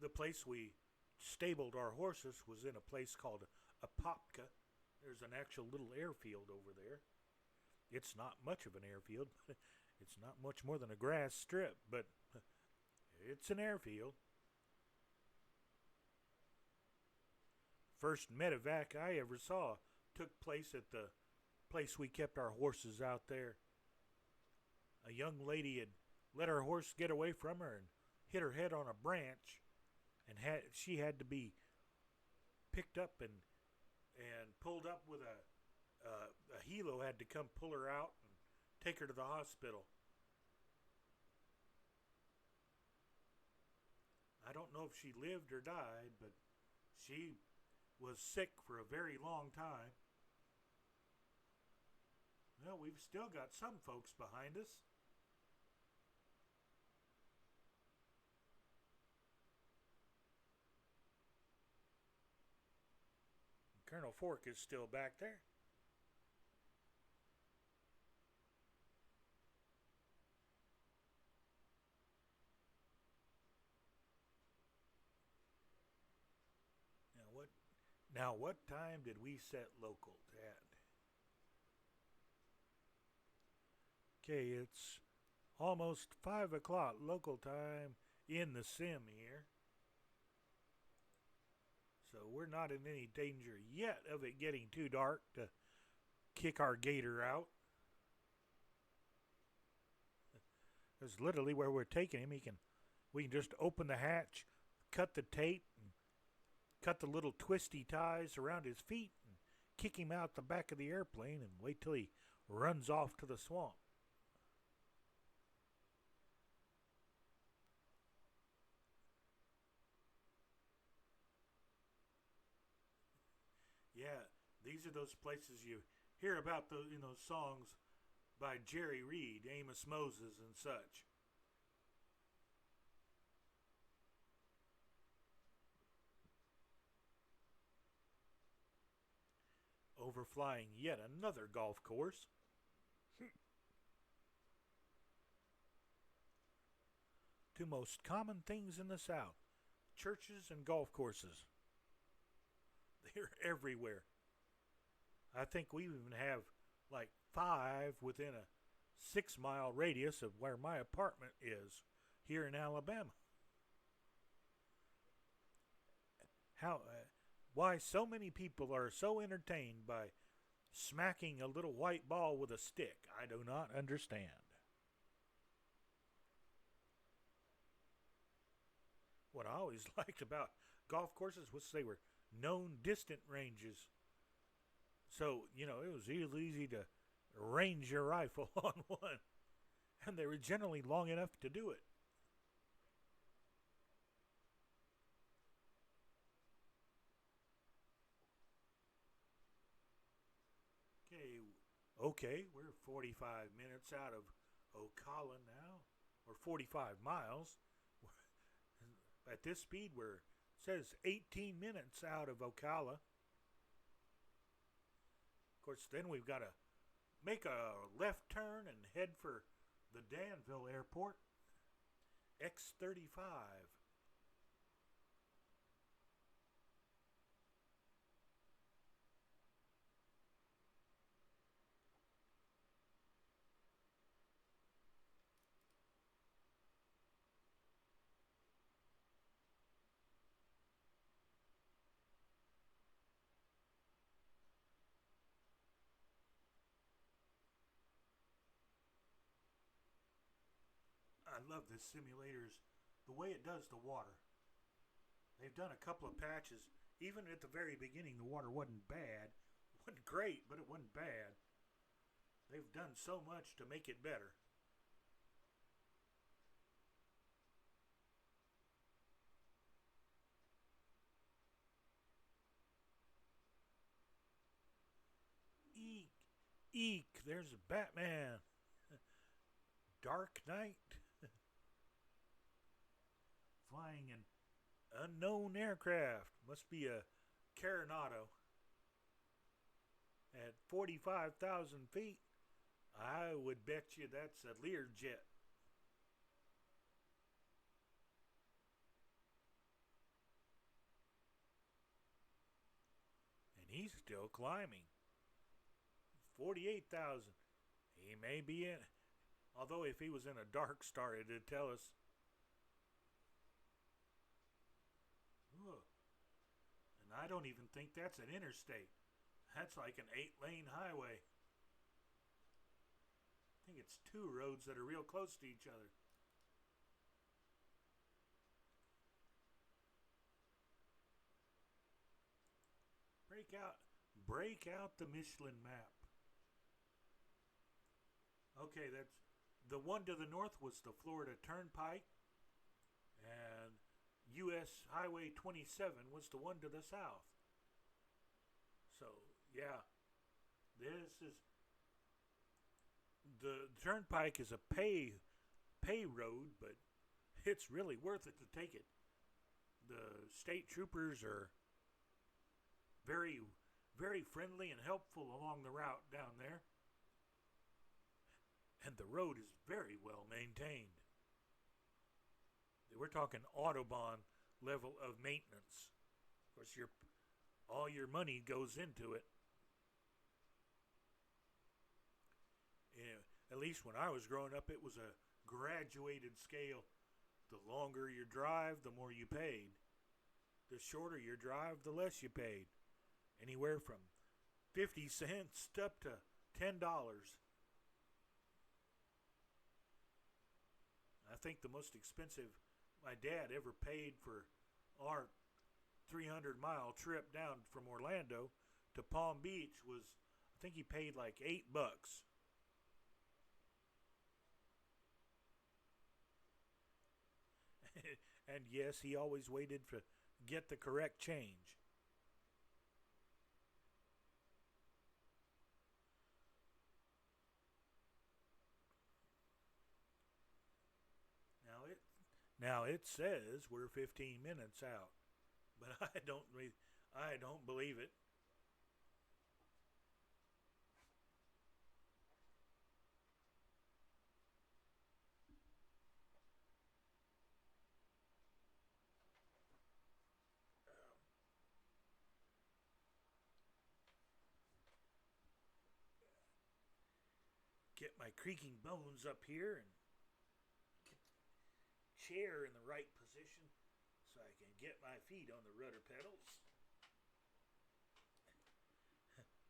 The place we stabled our horses was in a place called Apopka. There's an actual little airfield over there. It's not much of an airfield. It's not much more than a grass strip, but it's an airfield. First medevac I ever saw took place at the place we kept our horses out there. A young lady had let her horse get away from her and hit her head on a branch, and she had to be picked up and pulled up with a helo had to come pull her out and take her to the hospital. I don't know if she lived or died, but she was sick for a very long time. Well, we've still got some folks behind us. Colonel Fork is still back there. Now what time did we set local at? Okay, it's almost 5 o'clock local time in the sim here. So we're not in any danger yet of it getting too dark to kick our gator out. That's literally where we're taking him. We can just open the hatch, cut the tape, and cut the little twisty ties around his feet and kick him out the back of the airplane and wait till he runs off to the swamp. Yeah, these are those places you hear about in those songs by Jerry Reed, Amos Moses, and such. Overflying yet another golf course. Two most common things in the South: churches and golf courses. They're everywhere. I think we even have like 5 within a 6-mile radius of where my apartment is here in Alabama. Why so many people are so entertained by smacking a little white ball with a stick, I do not understand. What I always liked about golf courses was they were known distant ranges. So, it was easy to range your rifle on one. And they were generally long enough to do it. Okay, we're 45 minutes out of Ocala now, or 45 miles. At this speed, it says 18 minutes out of Ocala. Of course, then we've got to make a left turn and head for the Danville Airport. X35. I love this simulator's the way it does the water. They've done a couple of patches. Even at the very beginning, the water wasn't bad. It wasn't great, but it wasn't bad. They've done so much to make it better. Eek, eek, there's Batman. Dark Knight. Flying an unknown aircraft. Must be a Coronado. At 45,000 feet, I would bet you that's a Learjet. And he's still climbing. 48,000. He may be in. Although if he was in a dark star, it'd tell us. Ooh. And I don't even think that's an interstate. That's like an 8-lane highway. I think it's 2 roads that are real close to each other. Break out the Michelin map. Okay, that's the one to the north was the Florida Turnpike, and U.S. Highway 27 was the one to the south. So, yeah, this is the Turnpike is a pay road, but it's really worth it to take it. The state troopers are very, very friendly and helpful along the route down there. And the road is very well maintained. We're talking Autobahn level of maintenance. Of course, all your money goes into it. At least when I was growing up, it was a graduated scale. The longer your drive, the more you paid. The shorter your drive, the less you paid. Anywhere from 50 cents up to $10. I think the most expensive my dad ever paid for our 300-mile trip down from Orlando to Palm Beach was, I think he paid like $8. And yes, he always waited to get the correct change. Now it says we're 15 minutes out, but I don't believe it. Get my creaking bones up here and get the chair in the right position so I can get my feet on the rudder pedals,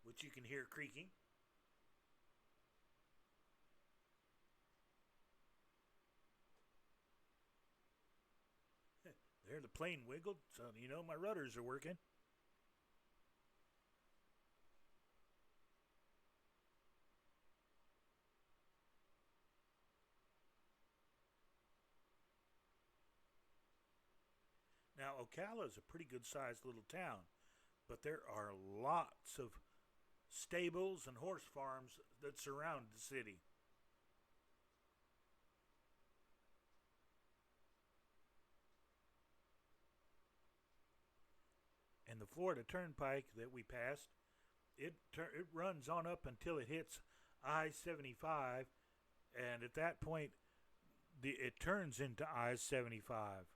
which you can hear creaking. There, the plane wiggled, so you know my rudders are working. Now, Ocala is a pretty good-sized little town, but there are lots of stables and horse farms that surround the city. And the Florida Turnpike that we passed, it runs on up until it hits I-75, and at that point, it turns into I-75.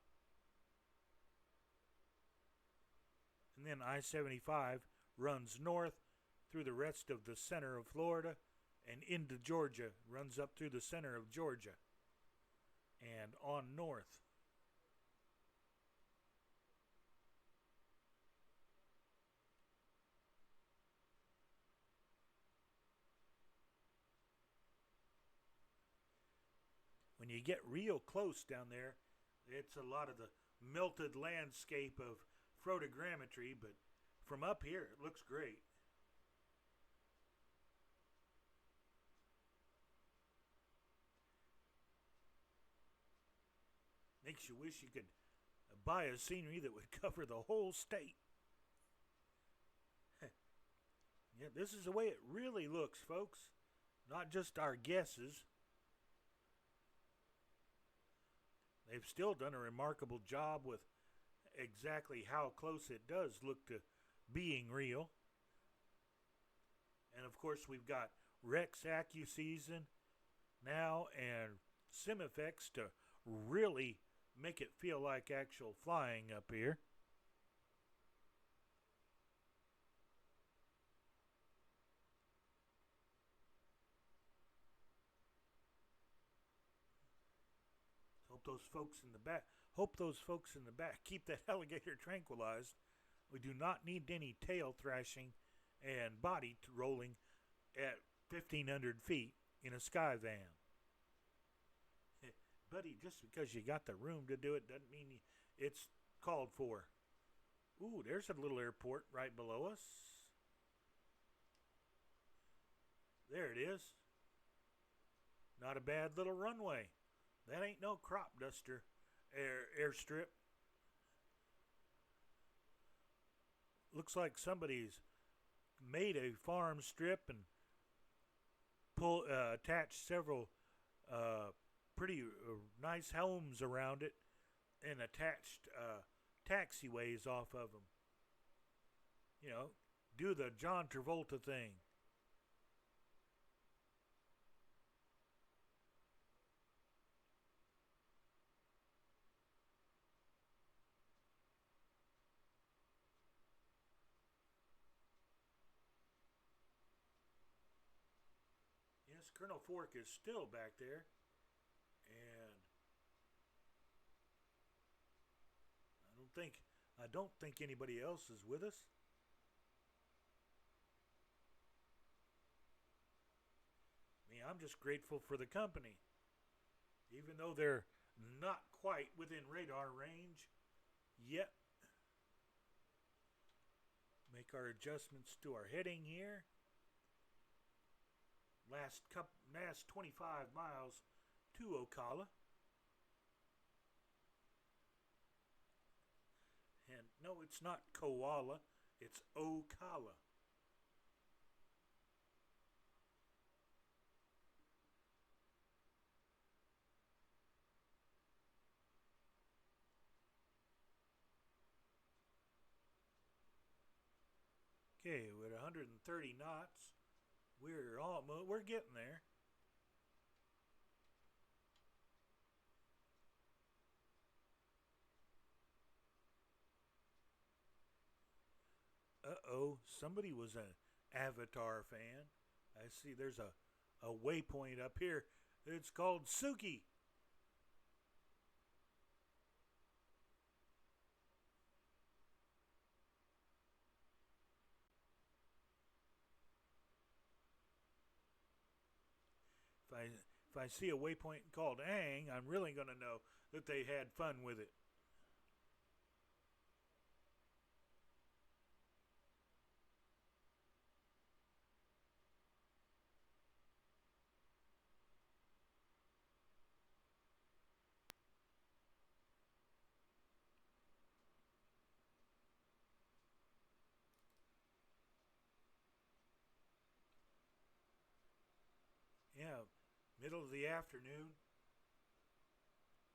And then I-75 runs north through the rest of the center of Florida and into Georgia, runs up through the center of Georgia and on north. When you get real close down there, it's a lot of the melted landscape of photogrammetry, but from up here it looks great. Makes you wish you could buy a scenery that would cover the whole state. Yeah, this is the way it really looks, folks. Not just our guesses. They've still done a remarkable job with exactly how close it does look to being real. And of course we've got Rex AccuSeason now and SimFX to really make it feel like actual flying up here. Hope those folks in the back keep that alligator tranquilized. We do not need any tail thrashing and body rolling at 1,500 feet in a sky van. Buddy, just because you got the room to do it doesn't mean it's called for. Ooh, there's a little airport right below us. There it is. Not a bad little runway. That ain't no crop duster airstrip. Looks like somebody's made a farm strip and attached several pretty nice homes around it and attached taxiways off of them. You know, do the John Travolta thing. Yes, Colonel Fork is still back there, and I don't think anybody else is with us. I mean, I'm just grateful for the company, even though they're not quite within radar range yet. make our adjustments to our heading here. Last 25 miles to Ocala. And no, it's not koala, it's Ocala. Okay, with 130 knots, we're getting there. Uh-oh, somebody was an Avatar fan. I see there's a waypoint up here. It's called Suki. If I see a waypoint called Aang, I'm really going to know that they had fun with it. Yeah, middle of the afternoon.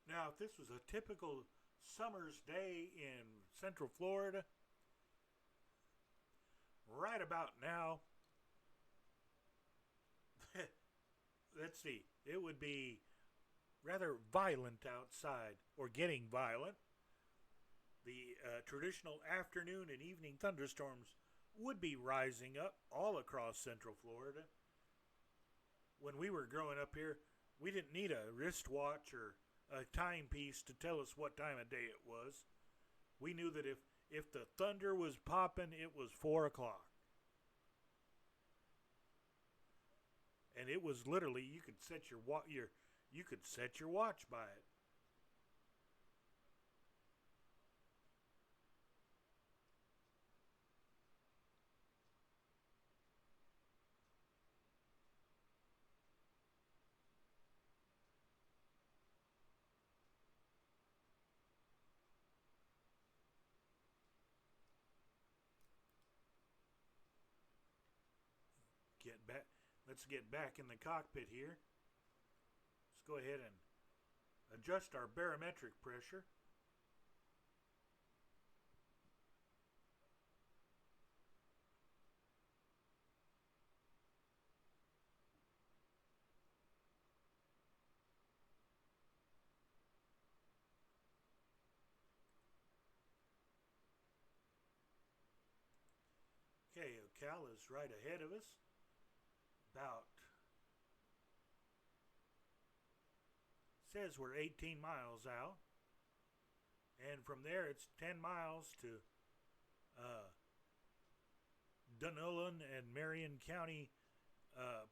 Now, if this was a typical summer's day in Central Florida, right about now, let's see, it would be rather violent outside, or getting violent. The traditional afternoon and evening thunderstorms would be rising up all across Central Florida. When we were growing up here, we didn't need a wristwatch or a timepiece to tell us what time of day it was. We knew that if the thunder was popping, it was 4 o'clock. And it was literally, you could set your watch by it. Let's get back in the cockpit here. Let's go ahead and adjust our barometric pressure. Okay, Ocala is right ahead of us. Says we're 18 miles out, and from there it's 10 miles to Dunnellon and Marion County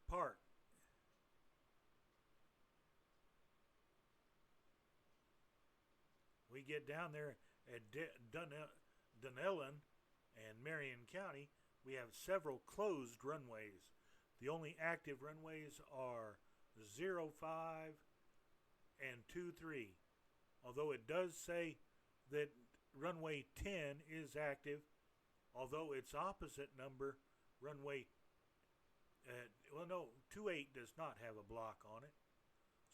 Park. We get down there at Dunnellon and Marion County, we have several closed runways. The only active runways are 05 and 23. Although it does say that runway 10 is active, although its opposite number, runway 28 does not have a block on it.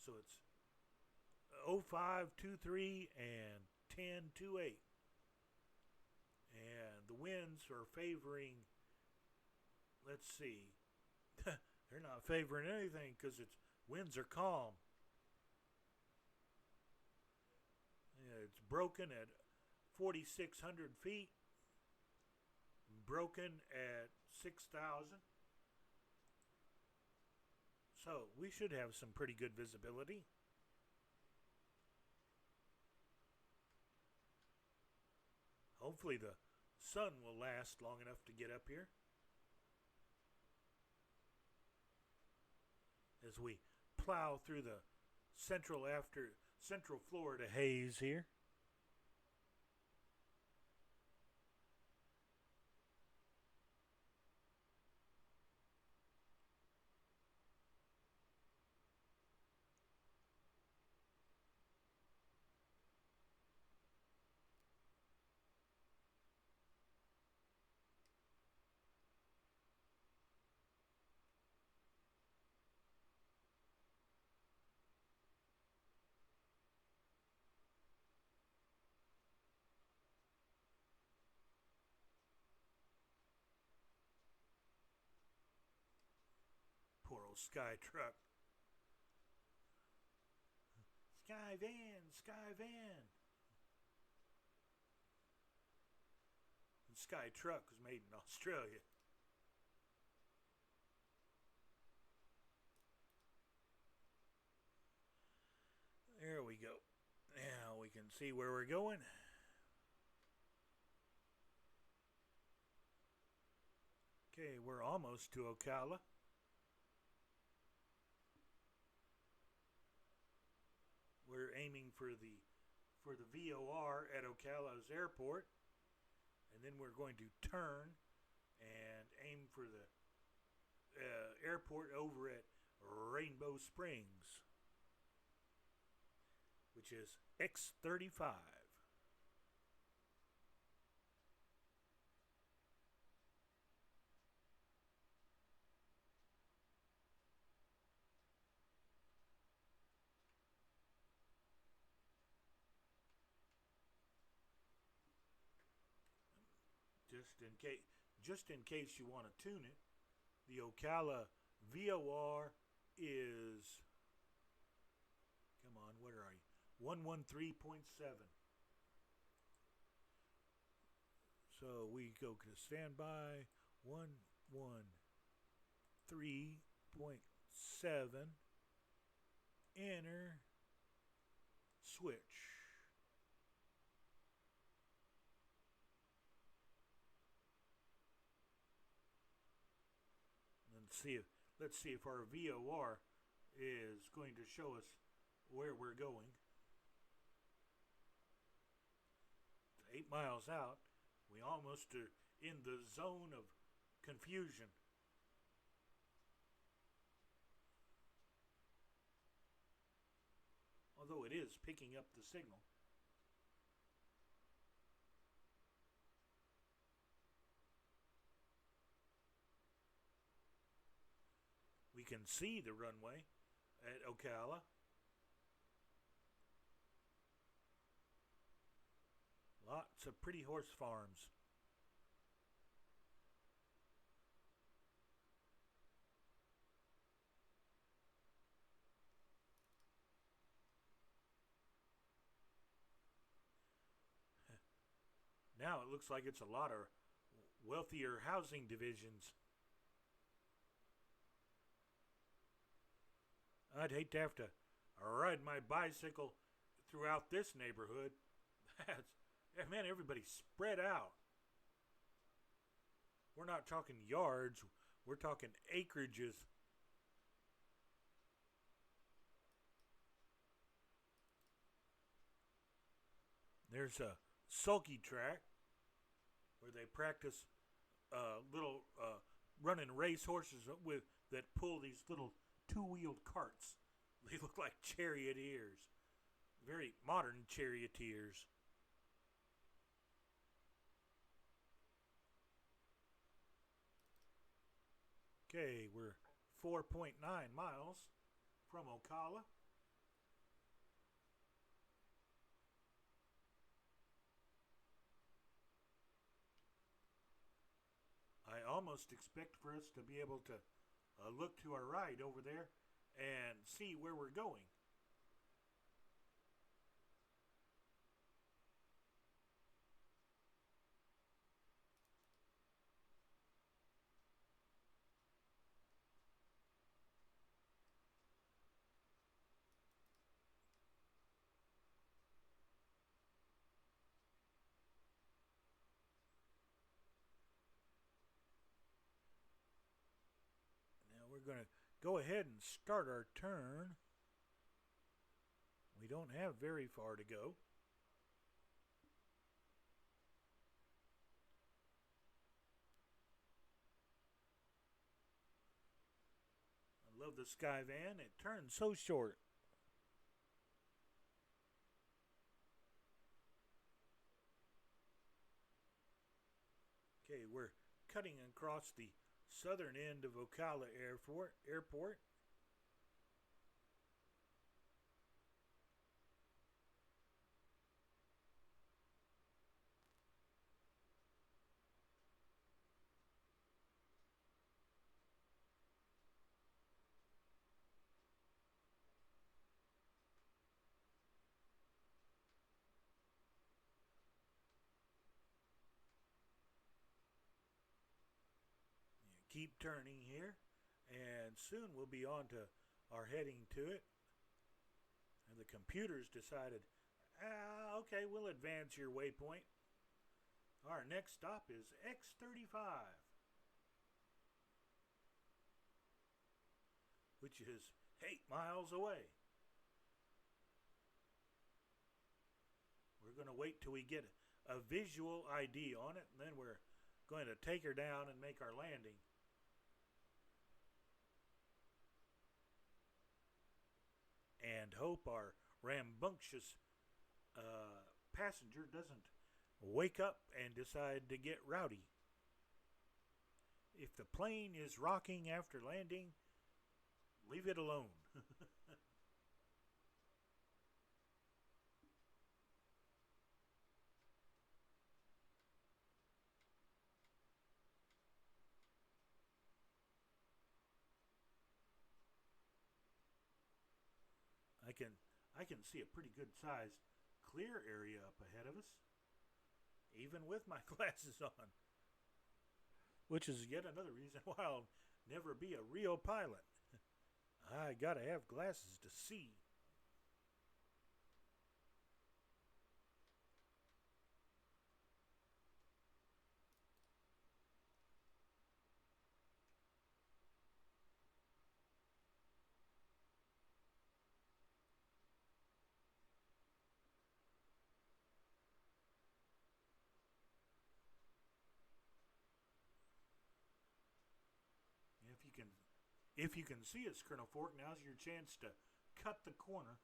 So it's 05, 23 and 10, 28. And the winds are favoring, let's see, they're not favoring anything because its winds are calm. It's broken at 4,600 feet, broken at 6,000. So we should have some pretty good visibility. Hopefully the sun will last long enough to get up here. As we plow through the Central Florida haze here. old Sky truck. Sky van, Sky van. And Sky truck was made in Australia. There we go. Now we can see where we're going. Okay, we're almost to Ocala. We're aiming for the VOR at Ocala's airport, and then we're going to turn and aim for the airport over at Rainbow Springs, which is X35. Just in case you want to tune it, the Ocala VOR is, come on, what are you? 113.7. So we go to standby 113.7. Enter. Switch. Let's see if our VOR is going to show us where we're going. It's 8 miles out. We almost are in the zone of confusion. Although it is picking up the signal. We can see the runway at Ocala. Lots of pretty horse farms. Now it looks like it's a lot of wealthier housing divisions. I'd hate to have to ride my bicycle throughout this neighborhood. Man, everybody's spread out. We're not talking yards, we're talking acreages. There's a sulky track where they practice little running race horses with that pull these little two-wheeled carts. They look like charioteers. Very modern charioteers. Okay, we're 4.9 miles from Ocala. I almost expect for us to be able to look to our right over there and see where we're going. We're going to go ahead and start our turn. We don't have very far to go. I love the Sky Van. It turns so short. Okay, we're cutting across the southern end of Ocala Airport. keep turning here, and soon we'll be on to our heading to it. And the computers decided, okay, we'll advance your waypoint. Our next stop is X35, which is 8 miles away. We're going to wait till we get a visual ID on it, and then we're going to take her down and make our landing. And hope our rambunctious passenger doesn't wake up and decide to get rowdy. If the plane is rocking after landing, leave it alone. I can see a pretty good sized clear area up ahead of us, even with my glasses on, which is yet another reason why I'll never be a real pilot. I gotta have glasses to see. If you can see us, Colonel Fork, now's your chance to cut the corner.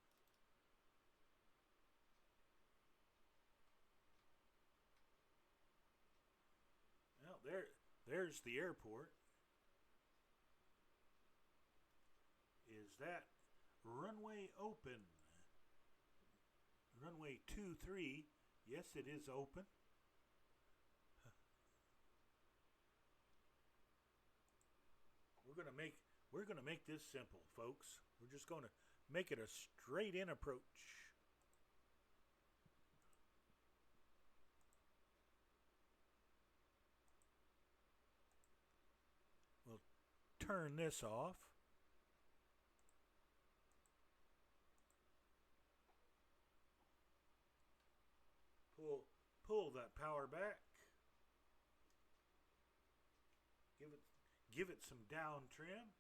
Well, there's the airport. Is that runway open? Runway 23. Yes, it is open. We're gonna make this simple, folks. We're just gonna make it a straight in approach. We'll turn this off. Pull that power back. Give it some down trim.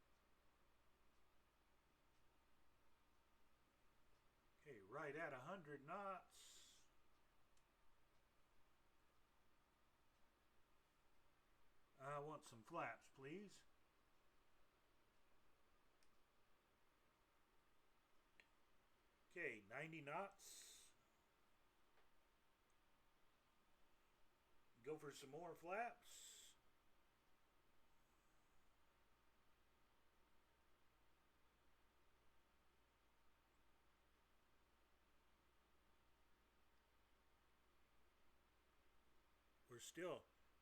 Okay, right at 100 knots. I want some flaps, please. Okay, 90 knots. Go for some more flaps.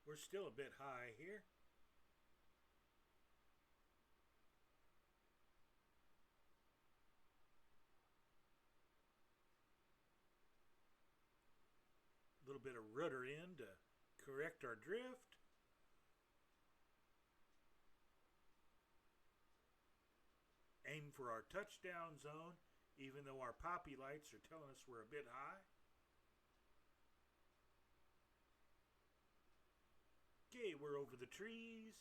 We're still a bit high here. A little bit of rudder in to correct our drift. Aim for our touchdown zone, even though our poppy lights are telling us we're a bit high. Okay, we're over the trees.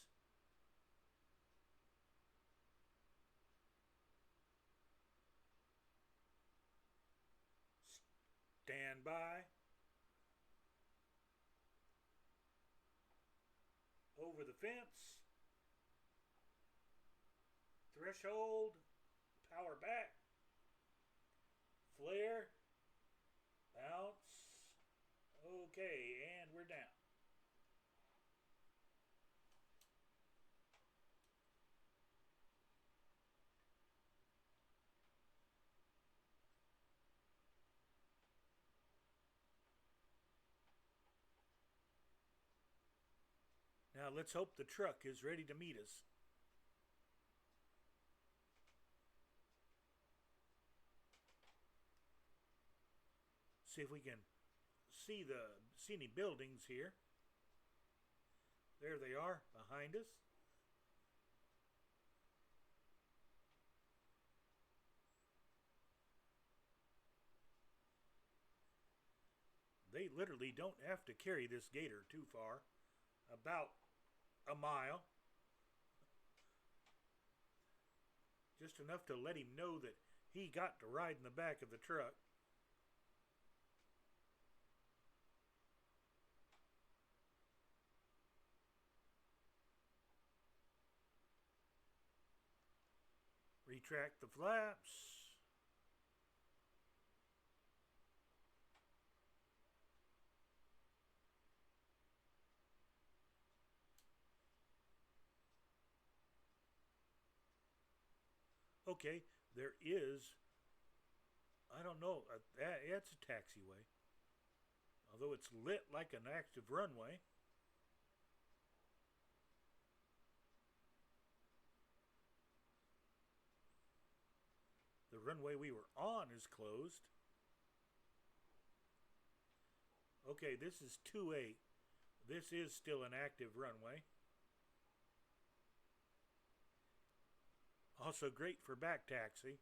Stand by. Over the fence. Threshold. Power back. Flare. Bounce. Okay, and we're down. Now let's hope the truck is ready to meet us. See if we can see any buildings here. There they are behind us. they literally don't have to carry this gator too far, about a mile. Just enough to let him know that he got to ride in the back of the truck. Retract the flaps. Okay, there is, I don't know, it's a taxiway. Although it's lit like an active runway. The runway we were on is closed. Okay, this is 28. This is still an active runway. Also great for back taxi.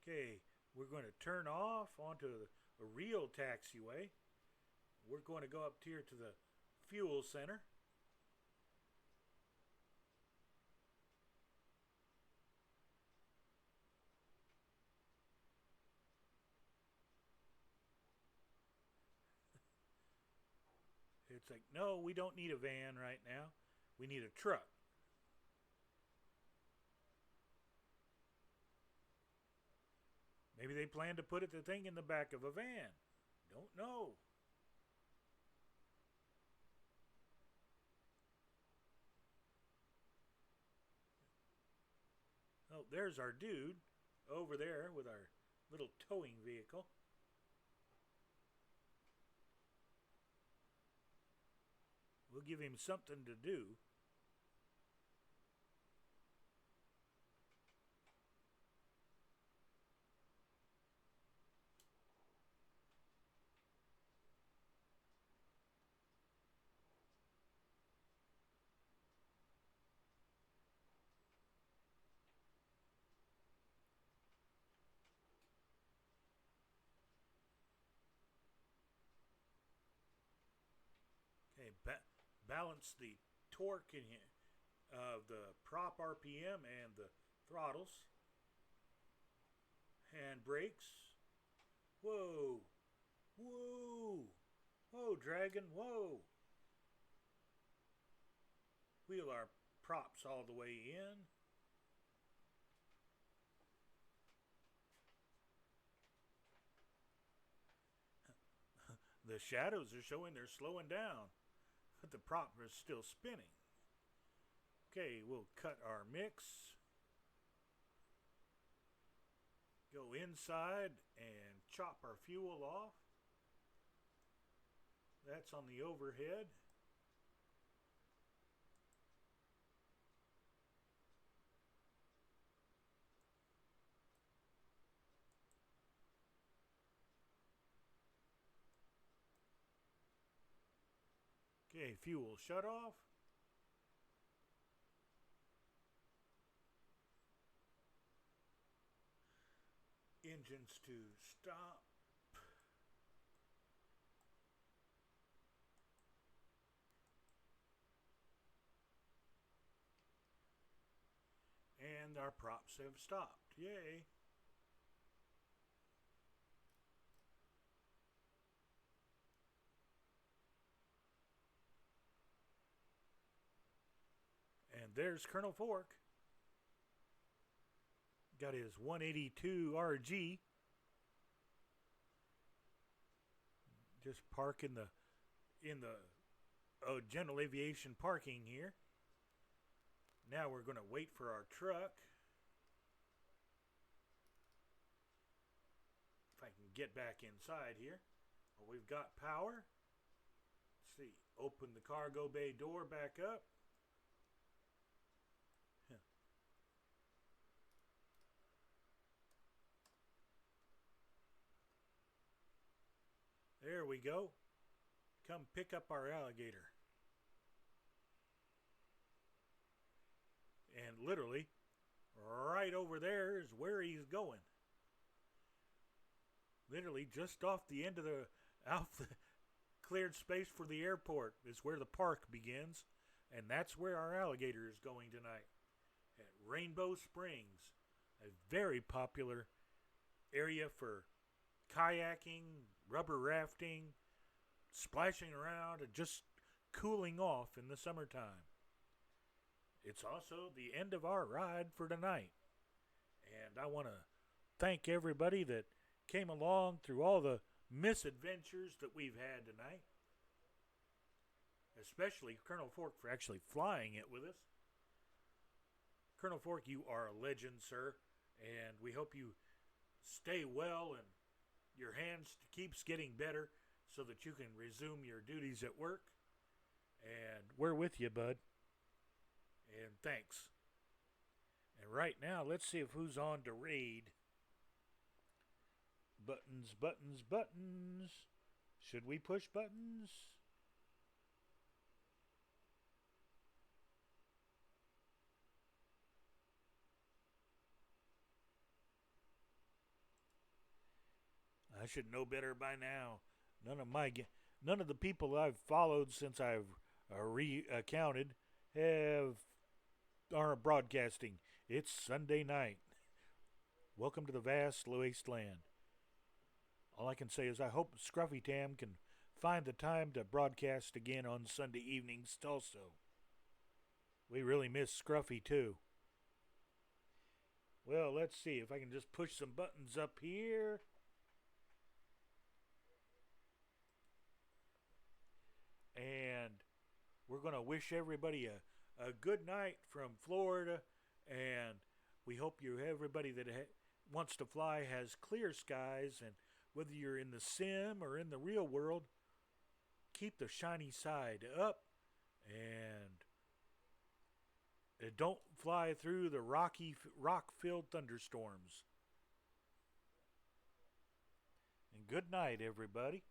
Okay, we're going to turn off onto a real taxiway. We're going to go up here to the fuel center. It's like, no, we don't need a van right now. We need a truck. Maybe they plan to put the thing in the back of a van. Don't know. Oh, there's our dude over there with our little towing vehicle. We'll give him something to do. Okay, balance the torque in here of the prop RPM and the throttles. Hand brakes. Whoa. Whoa. Whoa, Dragon. Whoa. Wheel our props all the way in. The shadows are showing they're slowing down, but the prop is still spinning. Okay, we'll cut our mix. Go inside and chop our fuel off. That's on the overhead. Okay, fuel shut off. Engines to stop. And our props have stopped. Yay. And there's Colonel Fork. Got his 182 RG. Just park in the general aviation parking here. Now we're going to wait for our truck. If I can get back inside here. Well, we've got power. Let's see. Open the cargo bay door back up. There we go. Come pick up our alligator. And literally, right over there is where he's going. Literally just off the end of the cleared space for the airport is where the park begins. And that's where our alligator is going tonight. At Rainbow Springs. A very popular area for kayaking, rubber rafting, splashing around, and just cooling off in the summertime. It's also the end of our ride for tonight. And I want to thank everybody that came along through all the misadventures that we've had tonight. Especially Colonel Fork for actually flying it with us. Colonel Fork, you are a legend, sir. And we hope you stay well and your hands keeps getting better so that you can resume your duties at work. And we're with you, bud. And thanks. And right now, let's see if who's on to raid. Buttons, buttons, buttons. Should we push buttons? I should know better by now. None of the people I've followed since I've recounted are broadcasting. It's Sunday night. Welcome to the vast wasteland. All I can say is I hope Scruffy Tam can find the time to broadcast again on Sunday evenings also. We really miss Scruffy too. Well, let's see if I can just push some buttons up here. And we're going to wish everybody a good night from Florida. And we hope everybody that wants to fly has clear skies. And whether you're in the sim or in the real world, keep the shiny side up. And don't fly through the rock-filled thunderstorms. And good night, everybody.